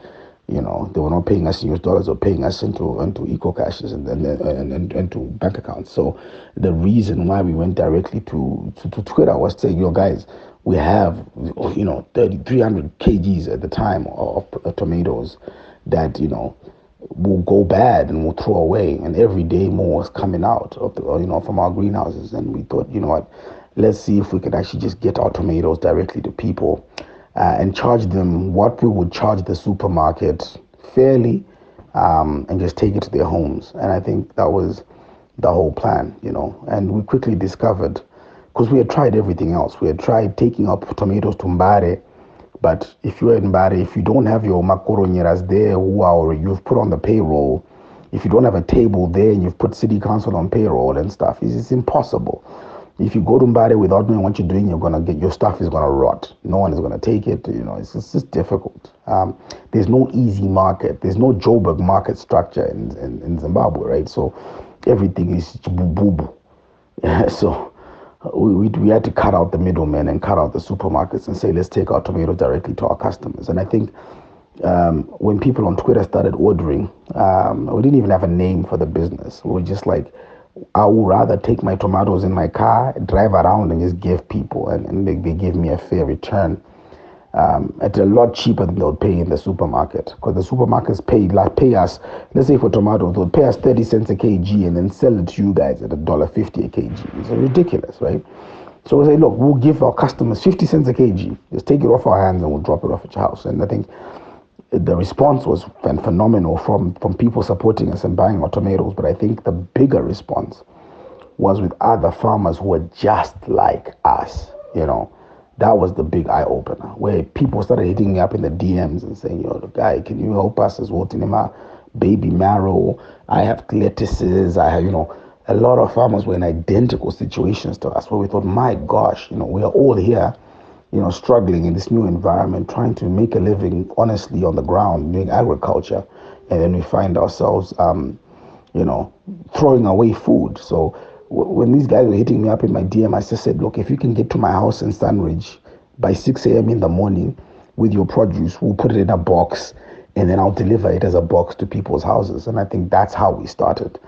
they were not paying us in US dollars, or paying us into eco cashes and into bank accounts. So the reason why we went directly to Twitter was saying, guys, we have 300 kgs at the time of tomatoes that will go bad and will throw away, and every day more was coming out of from our greenhouses. And we thought, what, let's see if we could actually just get our tomatoes directly to people. And charge them what we would charge the supermarket fairly, and just take it to their homes. And I think that was the whole plan, And we quickly discovered, because we had tried everything else. We had tried taking up tomatoes to Mbare, but if you're in Mbare, if you don't have your makoronyeras there you've put on the payroll, if you don't have a table there and you've put city council on payroll and stuff, it's impossible. If you go to Mbare without knowing what you're doing, your stuff is gonna rot. No one is gonna take it. It's just difficult. There's no easy market. There's no Joburg market structure in Zimbabwe, right? So everything is boo. So we had to cut out the middlemen and cut out the supermarkets and say, let's take our tomatoes directly to our customers. And I think when people on Twitter started ordering, we didn't even have a name for the business. We were just like, I would rather take my tomatoes in my car, drive around, and just give people, and they give me a fair return at a lot cheaper than they would pay in the supermarket. Because the supermarkets pay us, let's say for tomatoes, they would pay us 30 cents a kg and then sell it to you guys at $1.50 a kg. It's ridiculous, right? So we say, look, we'll give our customers 50 cents a kg. Just take it off our hands and we'll drop it off at your house. And I think the response was phenomenal from people supporting us and buying our tomatoes. But I think the bigger response was with other farmers who were just like us. That was the big eye opener, where people started hitting me up in the DMs and saying, guy, can you help us as well? Tinema, baby marrow, I have lettuces, I have, a lot of farmers were in identical situations to us, where we thought, my gosh, we are all here struggling in this new environment, trying to make a living honestly on the ground, doing agriculture, and then we find ourselves, throwing away food. So when these guys were hitting me up in my DM, I just said, look, if you can get to my house in Sunridge by 6 a.m. in the morning with your produce, we'll put it in a box, and then I'll deliver it as a box to people's houses. And I think that's how we started.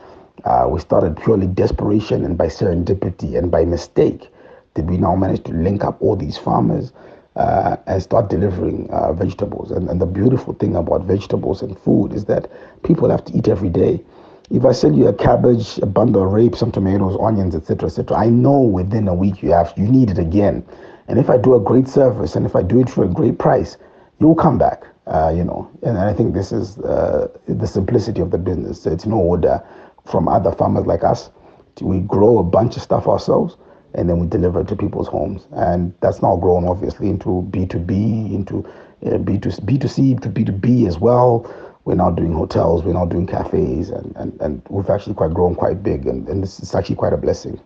We started purely desperation, and by serendipity and by mistake did we now manage to link up all these farmers and start delivering vegetables. And the beautiful thing about vegetables and food is that people have to eat every day. If I sell you a cabbage, a bundle of rape, some tomatoes, onions, etc., etc., I know within a week you need it again. And if I do a great service and if I do it for a great price, you'll come back. And I think this is the simplicity of the business. So it's no order from other farmers like us. We grow a bunch of stuff ourselves, and then we deliver it to people's homes. And that's now grown, obviously, into B2B, into B2C, to B2B as well. We're now doing hotels, we're now doing cafes, and we've actually grown quite big, and this is actually quite a blessing.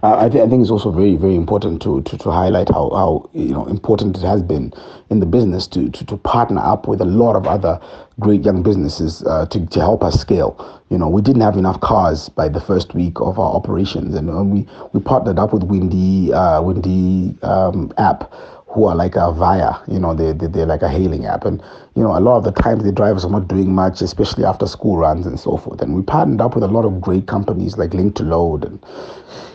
I think it's also very, very important to highlight how important it has been in the business to partner up with a lot of other great young businesses to help us scale. We didn't have enough cars by the first week of our operations, and we partnered up with Windy app, who are like a Via, they're like a hailing app. And, a lot of the times the drivers are not doing much, especially after school runs and so forth. And we partnered up with a lot of great companies like Link to Load and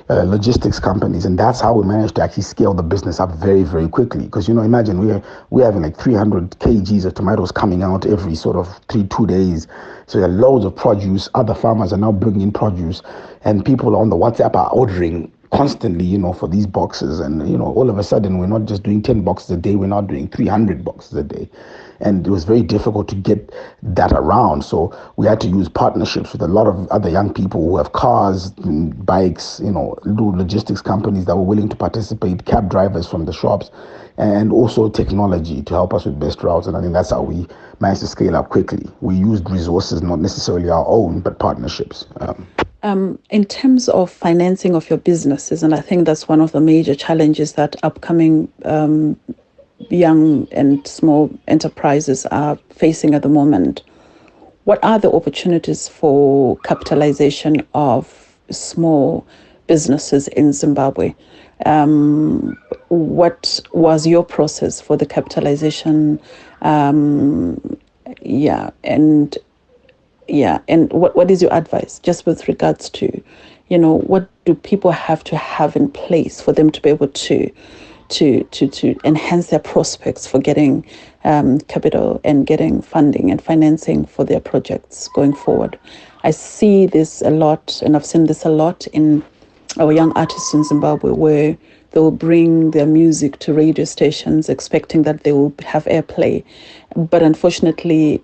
logistics companies. And that's how we managed to actually scale the business up very, very quickly. Because, imagine we're having like 300 kgs of tomatoes coming out every sort of 2 days. So there are loads of produce. Other farmers are now bringing in produce, and people on the WhatsApp are ordering constantly, for these boxes. And, all of a sudden, we're not just doing 10 boxes a day, we're now doing 300 boxes a day. And it was very difficult to get that around. So we had to use partnerships with a lot of other young people who have cars, and bikes, logistics companies that were willing to participate, cab drivers from the shops, and also technology to help us with best routes. And I think that's how we managed to scale up quickly. We used resources, not necessarily our own, but partnerships. In terms of financing of your businesses, and I think that's one of the major challenges that upcoming young and small enterprises are facing at the moment, what are the opportunities for capitalization of small businesses in Zimbabwe? What was your process for the capitalization? And what is your advice just with regards to, what do people have to have in place for them to be able to enhance their prospects for getting capital and getting funding and financing for their projects going forward? I see this a lot, and I've seen this a lot in our young artists in Zimbabwe, where they will bring their music to radio stations expecting that they will have airplay. But unfortunately,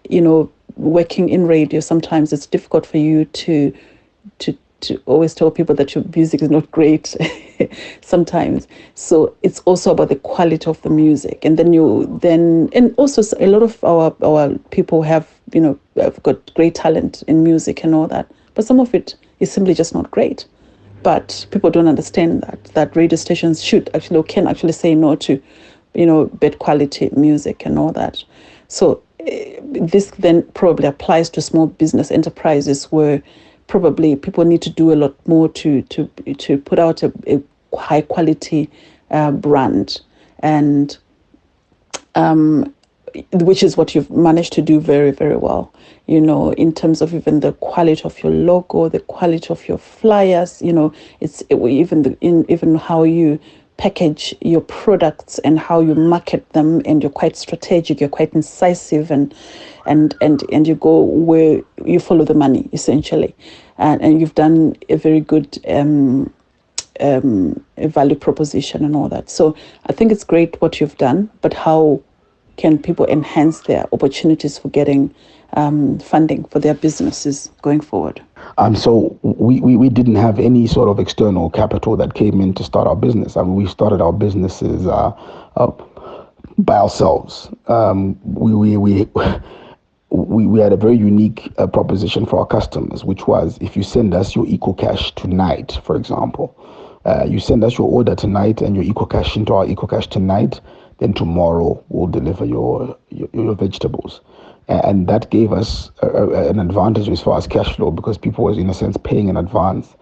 working in radio, sometimes it's difficult for you to always tell people that your music is not great sometimes. So it's also about the quality of the music. And and also a lot of our people have got great talent in music and all that, but some of it is simply just not great. But people don't understand that radio stations should actually, or can actually say no to bad quality music and all that. So this then probably applies to small business enterprises, where probably people need to do a lot more to put out a high quality brand, and which is what you've managed to do very, very well, in terms of even the quality of your logo, the quality of your flyers, even how you package your products and how you market them, and you're quite strategic, you're quite incisive, and you go where you follow the money, essentially, and you've done a very good a value proposition and all that. So I think it's great what you've done, but how can people enhance their opportunities for getting funding for their businesses going forward? So we didn't have any sort of external capital that came in to start our business. I mean, we started our businesses by ourselves. We had a very unique proposition for our customers, which was, if you send us your eco cash tonight, for example, You send us your order tonight and your EcoCash into our EcoCash tonight. Then tomorrow we'll deliver your vegetables. And that gave us an advantage as far as cash flow, because people was in a sense paying in advance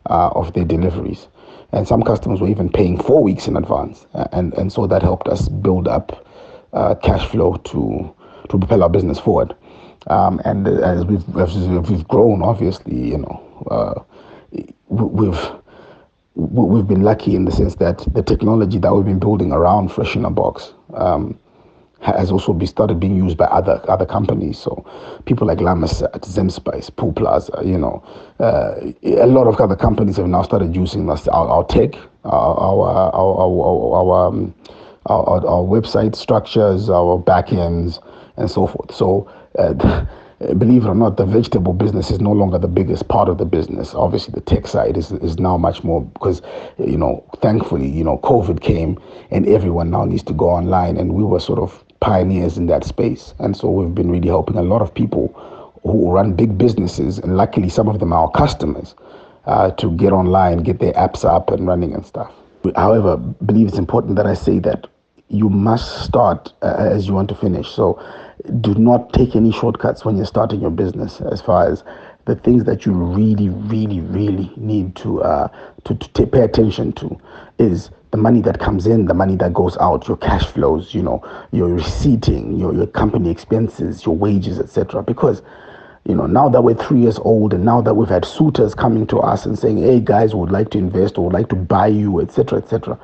of their deliveries. And some customers were even paying 4 weeks in advance. And so that helped us build up cash flow to propel our business forward. And as we've grown, obviously, we've been lucky in the sense that the technology that we've been building around Fresh in a Box has also started being used by other companies. So people like Lamasat, Zemspice, Pool Plaza, a lot of other companies have now started using our tech, our website structures, our backends, and so forth. So believe it or not, the vegetable business is no longer the biggest part of the business. Obviously, the tech side is now much more, because, thankfully, COVID came and everyone now needs to go online, and we were sort of pioneers in that space. And so we've been really helping a lot of people who run big businesses, and luckily some of them are our customers, to get online, get their apps up and running and stuff. However, I believe it's important that I say that you must start as you want to finish. So do not take any shortcuts when you're starting your business, as far as the things that you really, really, really need to pay attention to is the money that comes in, the money that goes out, your cash flows, your receipting, your company expenses, your wages, etc. Because now that we're 3 years old, and now that we've had suitors coming to us and saying, hey guys, we would like to invest or would like to buy you, etc., etc.,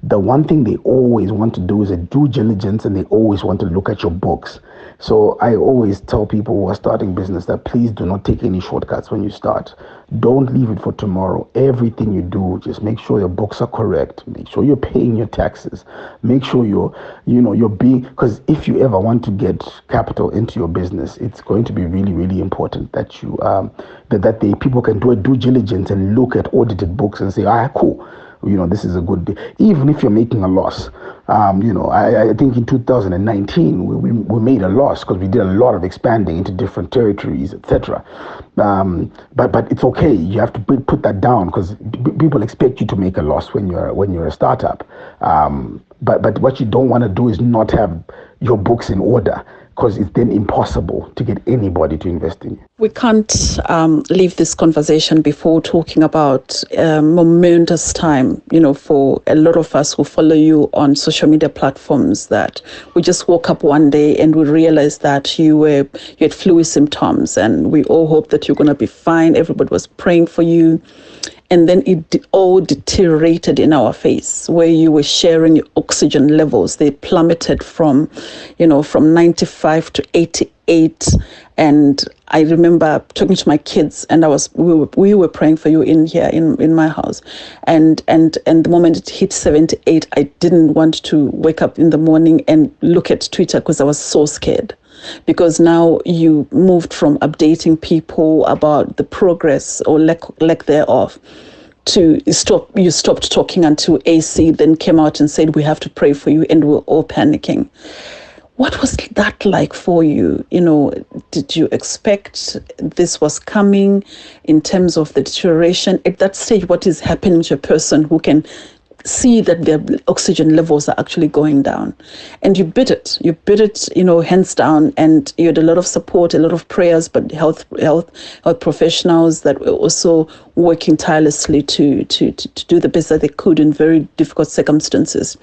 the one thing they always want to do is a due diligence, and they always want to look at your books. So I always tell people who are starting business that please do not take any shortcuts when you start. Don't leave it for tomorrow. Everything you do, just make sure your books are correct. Make sure you're paying your taxes. Make sure you're being, because if you ever want to get capital into your business, it's going to be really, really important that you people can do a due diligence and look at audited books and say, cool. This is a good day. Even if you're making a loss. I think in 2019, we made a loss because we did a lot of expanding into different territories, etc. But it's okay. You have to put that down, because people expect you to make a loss when you're a startup. But what you don't want to do is not have your books in order, because it's then impossible to get anybody to invest in you. We can't leave this conversation before talking about a momentous time, for a lot of us who follow you on social media platforms, that we just woke up one day and we realized that you had flu symptoms, and we all hoped that you're going to be fine. Everybody was praying for you. And then it all deteriorated in our face, where you were sharing your oxygen levels. They plummeted from 95 to 88. And I remember talking to my kids, and we were praying for you in here in my house. And the moment it hit 78, I didn't want to wake up in the morning and look at Twitter, because I was so scared. Because now you moved from updating people about the progress or lack thereof to you stopped talking until AC then came out and said, we have to pray for you, and we're all panicking. What was that like for you? Did you expect this was coming in terms of the deterioration? At that stage, what is happening to a person who can see that their oxygen levels are actually going down? And you bid it, hands down, and you had a lot of support, a lot of prayers, but health professionals that were also working tirelessly to do the best that they could in very difficult circumstances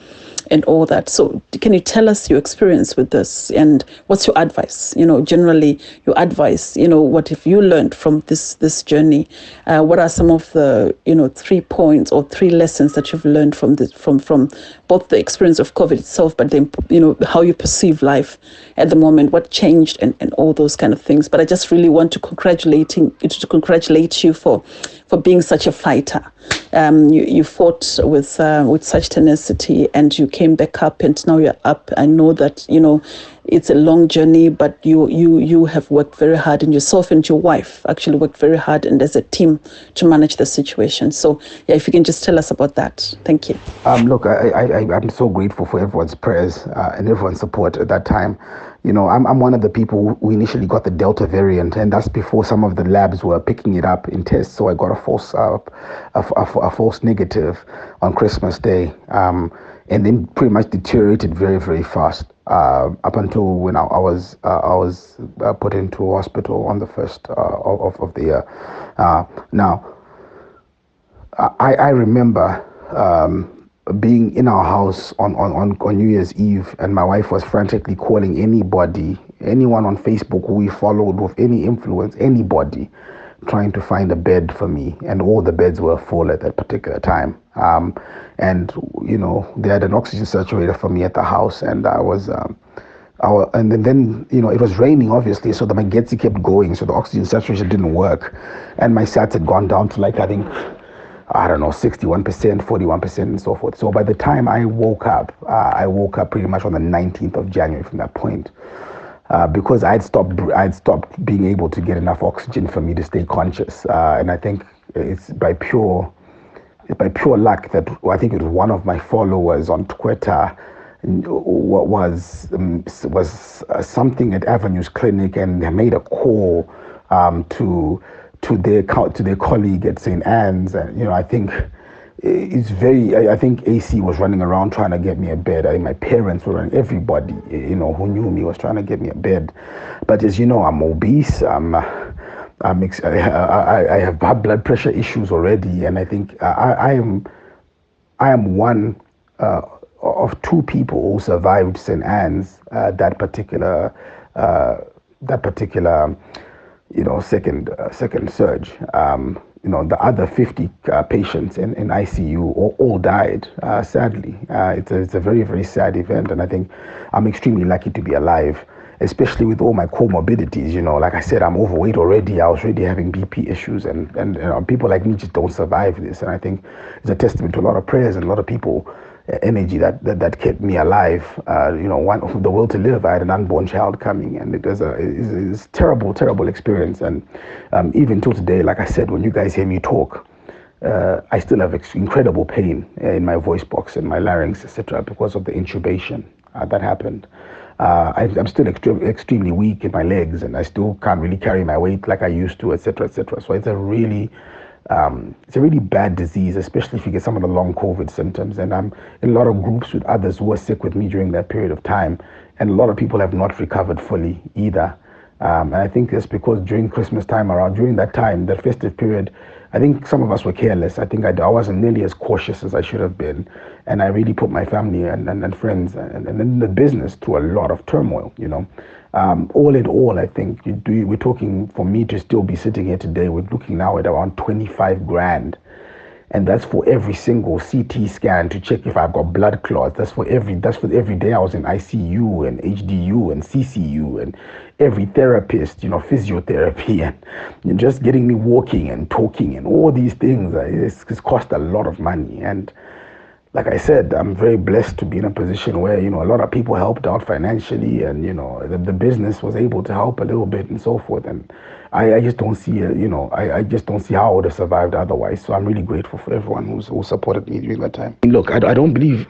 and all that. So can you tell us your experience with this, and what's your advice? Generally your advice, what have you learned from this journey? What are some of the 3 points or 3 lessons that you've learned from this, from both the experience of COVID itself, but then how you perceive life at the moment, what changed, and all those kind of things? But I just really want to congratulate you for being such a fighter. You fought with such tenacity, and you came back up, and now you're up. I know that it's a long journey, but you have worked very hard, and yourself and your wife actually worked very hard, and as a team, to manage the situation. So if you can just tell us about that. Thank you. Look, I'm so grateful for everyone's prayers and everyone's support at that time. I'm one of the people who initially got the Delta variant, and that's before some of the labs were picking it up in tests. So I got a false a false negative on Christmas Day, and then pretty much deteriorated very, very fast up until when I was put into hospital on the first of the year. Now, I remember being in our house on New Year's Eve, and my wife was frantically calling anyone on Facebook who we followed with any influence, anybody, trying to find a bed for me, and all the beds were full at that particular time. And they had an oxygen saturator for me at the house, and and then it was raining obviously, so the Magetsi kept going, so the oxygen saturation didn't work, and my sats had gone down to like, I think, I don't know, 61%, 41%, and so forth. So by the time I woke up pretty much on the 19th of January from that point, because I'd stopped being able to get enough oxygen for me to stay conscious. And I think it's by pure luck that I think it was one of my followers on Twitter was something at Avenues Clinic, and they made a call to their colleague at St. Anne's. And I think I think AC was running around trying to get me a bed. I think my parents were running, everybody who knew me was trying to get me a bed. But as you know, I'm obese. I have high blood pressure issues already, and I think I am one of two people who survived St. Anne's that particular second surge. The other 50 patients in ICU all died, sadly. It's a very, very sad event, and I think I'm extremely lucky to be alive, especially with all my comorbidities. Like I said, I'm overweight already. I was already having BP issues, and people like me just don't survive this. And I think it's a testament to a lot of prayers and a lot of people energy that kept me alive. The will to live. I had an unborn child coming, and it was a terrible experience. And even till today, like I said, when you guys hear me talk, I still have incredible pain in my voice box and my larynx, etc., because of the intubation that happened. I'm still extremely weak in my legs, and I still can't really carry my weight like I used to, etc., etc. So it's a really bad disease, especially if you get some of the long COVID symptoms. And I'm in a lot of groups with others who were sick with me during that period of time, and a lot of people have not recovered fully either. And I think it's because during Christmas time during that time, that festive period, I think some of us were careless. I think I wasn't nearly as cautious as I should have been, and I really put my family and friends and then the business through a lot of turmoil. All in all, I think we're talking, for me to still be sitting here today, we're looking now at around 25 grand. And that's for every single CT scan to check if I've got blood clots. That's for every day I was in ICU and HDU and CCU, and every therapist, physiotherapy, and just getting me walking and talking and all these things. It's cost a lot of money. And like I said, I'm very blessed to be in a position where, a lot of people helped out financially, and, the business was able to help a little bit and so forth. And I just don't see, I just don't see how I would have survived otherwise. So I'm really grateful for everyone who supported me during that time. Look, I don't believe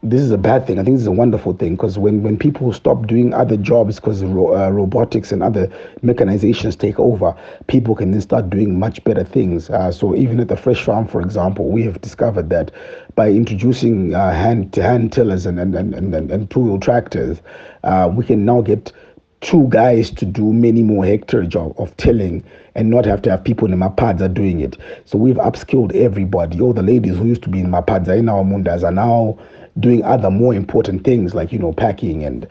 this is a bad thing. I think this is a wonderful thing, because when people stop doing other jobs because robotics and other mechanizations take over, people can then start doing much better things. So even at the Fresh Farm, for example, we have discovered that by introducing hand tillers and two-wheel tractors, we can now get two guys to do many more hectares of tilling and not have to have people in Mapadza doing it. So we've upskilled everybody. All the ladies who used to be in Mapadza in our mundas are now doing other more important things like, packing and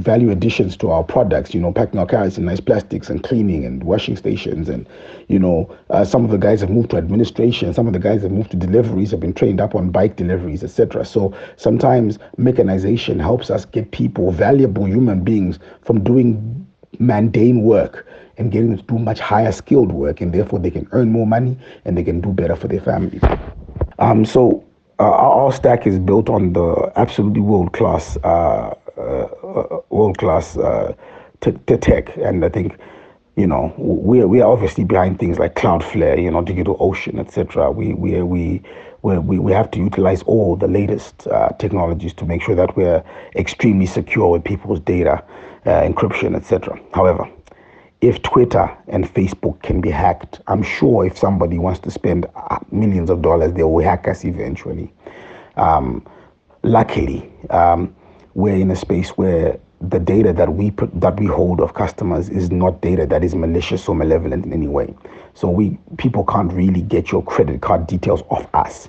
value additions to our products, packing our carrots in nice plastics and cleaning and washing stations. And, some of the guys have moved to administration. Some of the guys have moved to deliveries, have been trained up on bike deliveries, etc. So sometimes mechanization helps us get people, valuable human beings, from doing mundane work and getting them to do much higher skilled work, and therefore they can earn more money and they can do better for their families. Our stack is built on the absolutely world-class tech, and I think we are obviously behind things like Cloudflare, Digital Ocean, etc. We have to utilize all the latest technologies to make sure that we're extremely secure with people's data, encryption, etc. However, if Twitter and Facebook can be hacked, I'm sure if somebody wants to spend millions of dollars, they will hack us eventually. Luckily, we're in a space where the data that we hold of customers is not data that is malicious or malevolent in any way. So people can't really get your credit card details off us.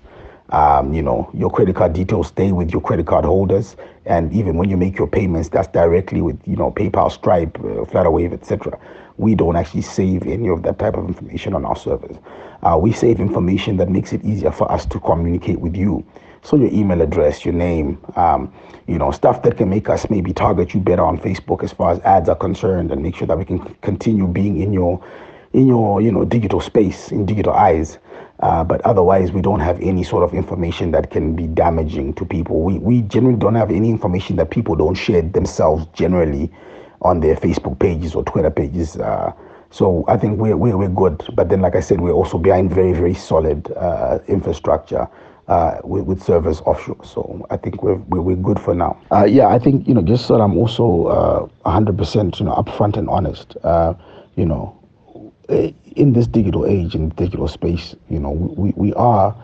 Your credit card details stay with your credit card holders, and even when you make your payments, that's directly with PayPal, Stripe, Flutterwave, etc. We don't actually save any of that type of information on our servers. We save information that makes it easier for us to communicate with you. So your email address, your name, stuff that can make us maybe target you better on Facebook as far as ads are concerned, and make sure that we can continue being in your digital space, in digital eyes. But otherwise, we don't have any sort of information that can be damaging to people. We generally don't have any information that people don't share themselves generally on their Facebook pages or Twitter pages. So I think we're good. But then, like I said, we're also behind very, very solid infrastructure with servers offshore. So I think we're good for now. I think, just so I'm also 100%, upfront and honest, in this digital age, in digital space, we are,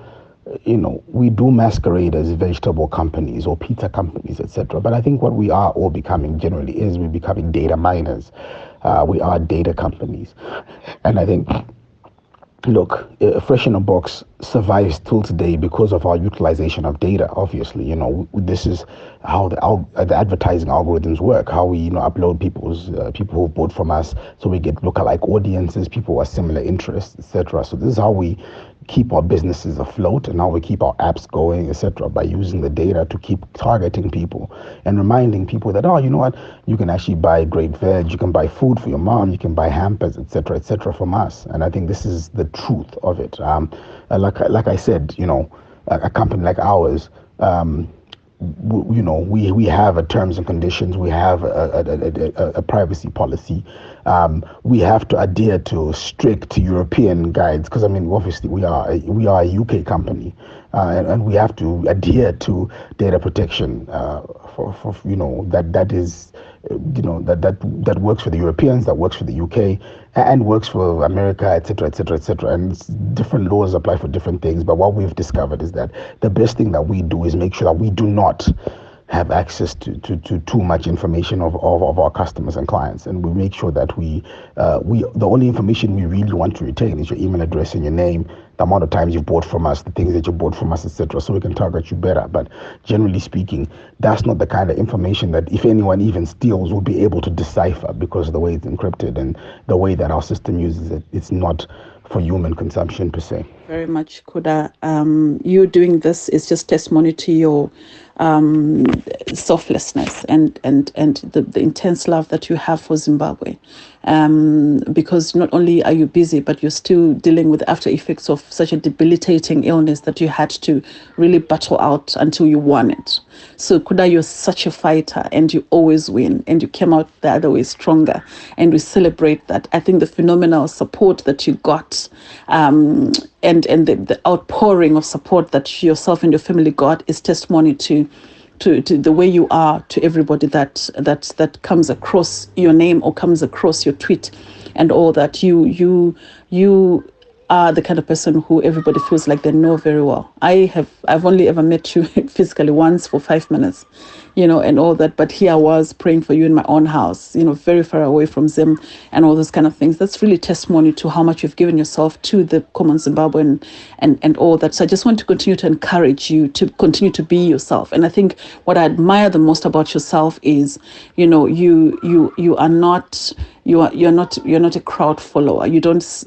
we do masquerade as vegetable companies or pizza companies, etc. But I think what we are all becoming generally is we're becoming data miners. We are data companies. And I think, look, Fresh in a Box survives till today because of our utilization of data. Obviously, this is how the advertising algorithms work. How we, upload people who bought from us, so we get lookalike audiences, people with similar interests, etc. So this is how we keep our businesses afloat and how we keep our apps going, etc. By using the data to keep targeting people and reminding people that, you know what, you can actually buy great veg, you can buy food for your mom, you can buy hampers, etc., from us. And I think this is the truth of it. Like I said, a company like ours, we have a terms and conditions, we have a privacy policy. We have to adhere to strict European guides because obviously we are a UK company, and we have to adhere to data protection for that is that works for the Europeans, that works for the UK, and works for America, etc. And different laws apply for different things. But what we've discovered is that the best thing that we do is make sure that we do not have access to too much information of our customers and clients, and we make sure that the only information we really want to retain is your email address and your name, the amount of times you've bought from us, the things that you bought from us, etc., so we can target you better. But generally speaking, that's not the kind of information that if anyone even steals, we'll be able to decipher, because of the way it's encrypted and the way that our system uses it. It's not for human consumption per se. Very much, Kuda. You doing this is just testimony to your selflessness and the intense love that you have for Zimbabwe. Because not only are you busy, but you're still dealing with the after effects of such a debilitating illness that you had to really battle out until you won it. So Kuda, you're such a fighter, and you always win, and you came out the other way stronger, and we celebrate that. I think the phenomenal support that you got, and the outpouring of support that yourself and your family got is testimony to the way you are to everybody that comes across your name or comes across your tweet, and all that. You are the kind of person who everybody feels like they know very well. I've only ever met you physically once for 5 minutes, and all that. But here I was praying for you in my own house, very far away from Zim and all those kind of things. That's really testimony to how much you've given yourself to the common Zimbabwean and all that. So I just want to continue to encourage you to continue to be yourself. And I think what I admire the most about yourself is, you are not. You're not a crowd follower. You're not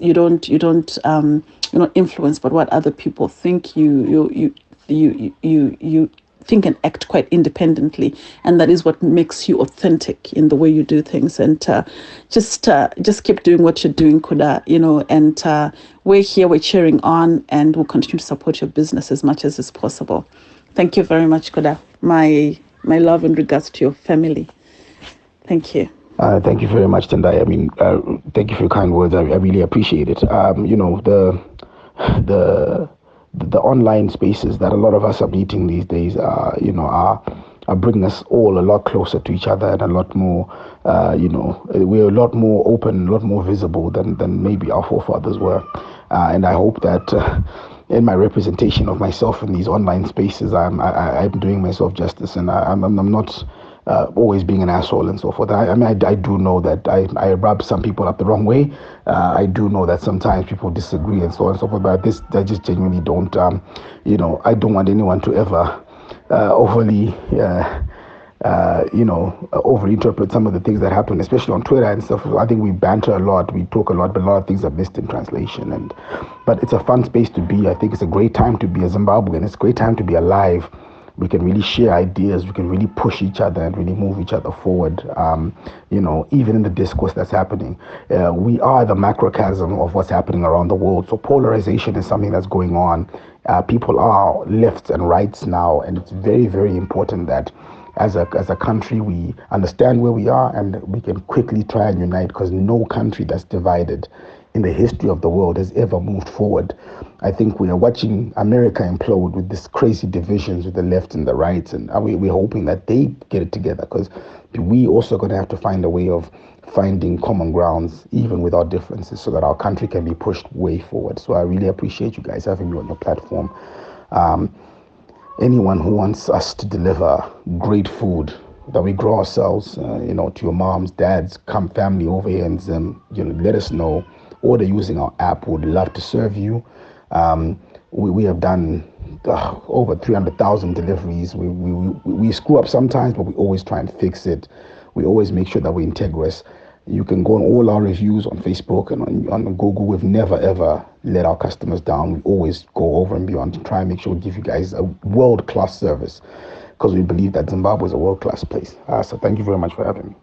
influenced by what other people think. You think and act quite independently, and that is what makes you authentic in the way you do things. And just keep doing what you're doing, Kuda. And we're here, we're cheering on, and we'll continue to support your business as much as is possible. Thank you very much, Kuda. My love and regards to your family. Thank you. Thank you very much, Tendai. Thank you for your kind words. I really appreciate it. The online spaces that a lot of us are meeting these days are bring us all a lot closer to each other and a lot more, we're a lot more open, a lot more visible than maybe our forefathers were. And I hope that in my representation of myself in these online spaces, I'm doing myself justice, and I'm not always being an asshole and so forth. I do know that I rub some people up the wrong way. I do know that sometimes people disagree and so on and so forth. But I just genuinely don't. I don't want anyone to ever overly. Overinterpret some of the things that happen, especially on Twitter and stuff. I think we banter a lot, we talk a lot, but a lot of things are missed in translation. But it's a fun space to be. I think it's a great time to be a Zimbabwean. It's a great time to be alive. We can really share ideas. We can really push each other and really move each other forward. Even in the discourse that's happening, we are the macrocosm of what's happening around the world. So polarization is something that's going on. People are lefts and rights now, and it's very, very important that as a country, we understand where we are and we can quickly try and unite, because no country that's divided in the history of the world has ever moved forward. I think we are watching America implode with this crazy divisions with the left and the right, and we're hoping that they get it together, because we also going to have to find a way of finding common grounds, even with our differences, so that our country can be pushed way forward. So I really appreciate you guys having me on your platform. Anyone who wants us to deliver great food that we grow ourselves, to your moms, dads, come family over here and let us know. Order using our app. Would love to serve you. We have done over 300,000 deliveries. We screw up sometimes, but we always try and fix it. We always make sure that we're integrous. You can go on all our reviews on Facebook and on Google. We've never, ever let our customers down. We always go over and beyond to try and make sure we give you guys a world-class service, because we believe that Zimbabwe is a world-class place. So thank you very much for having me.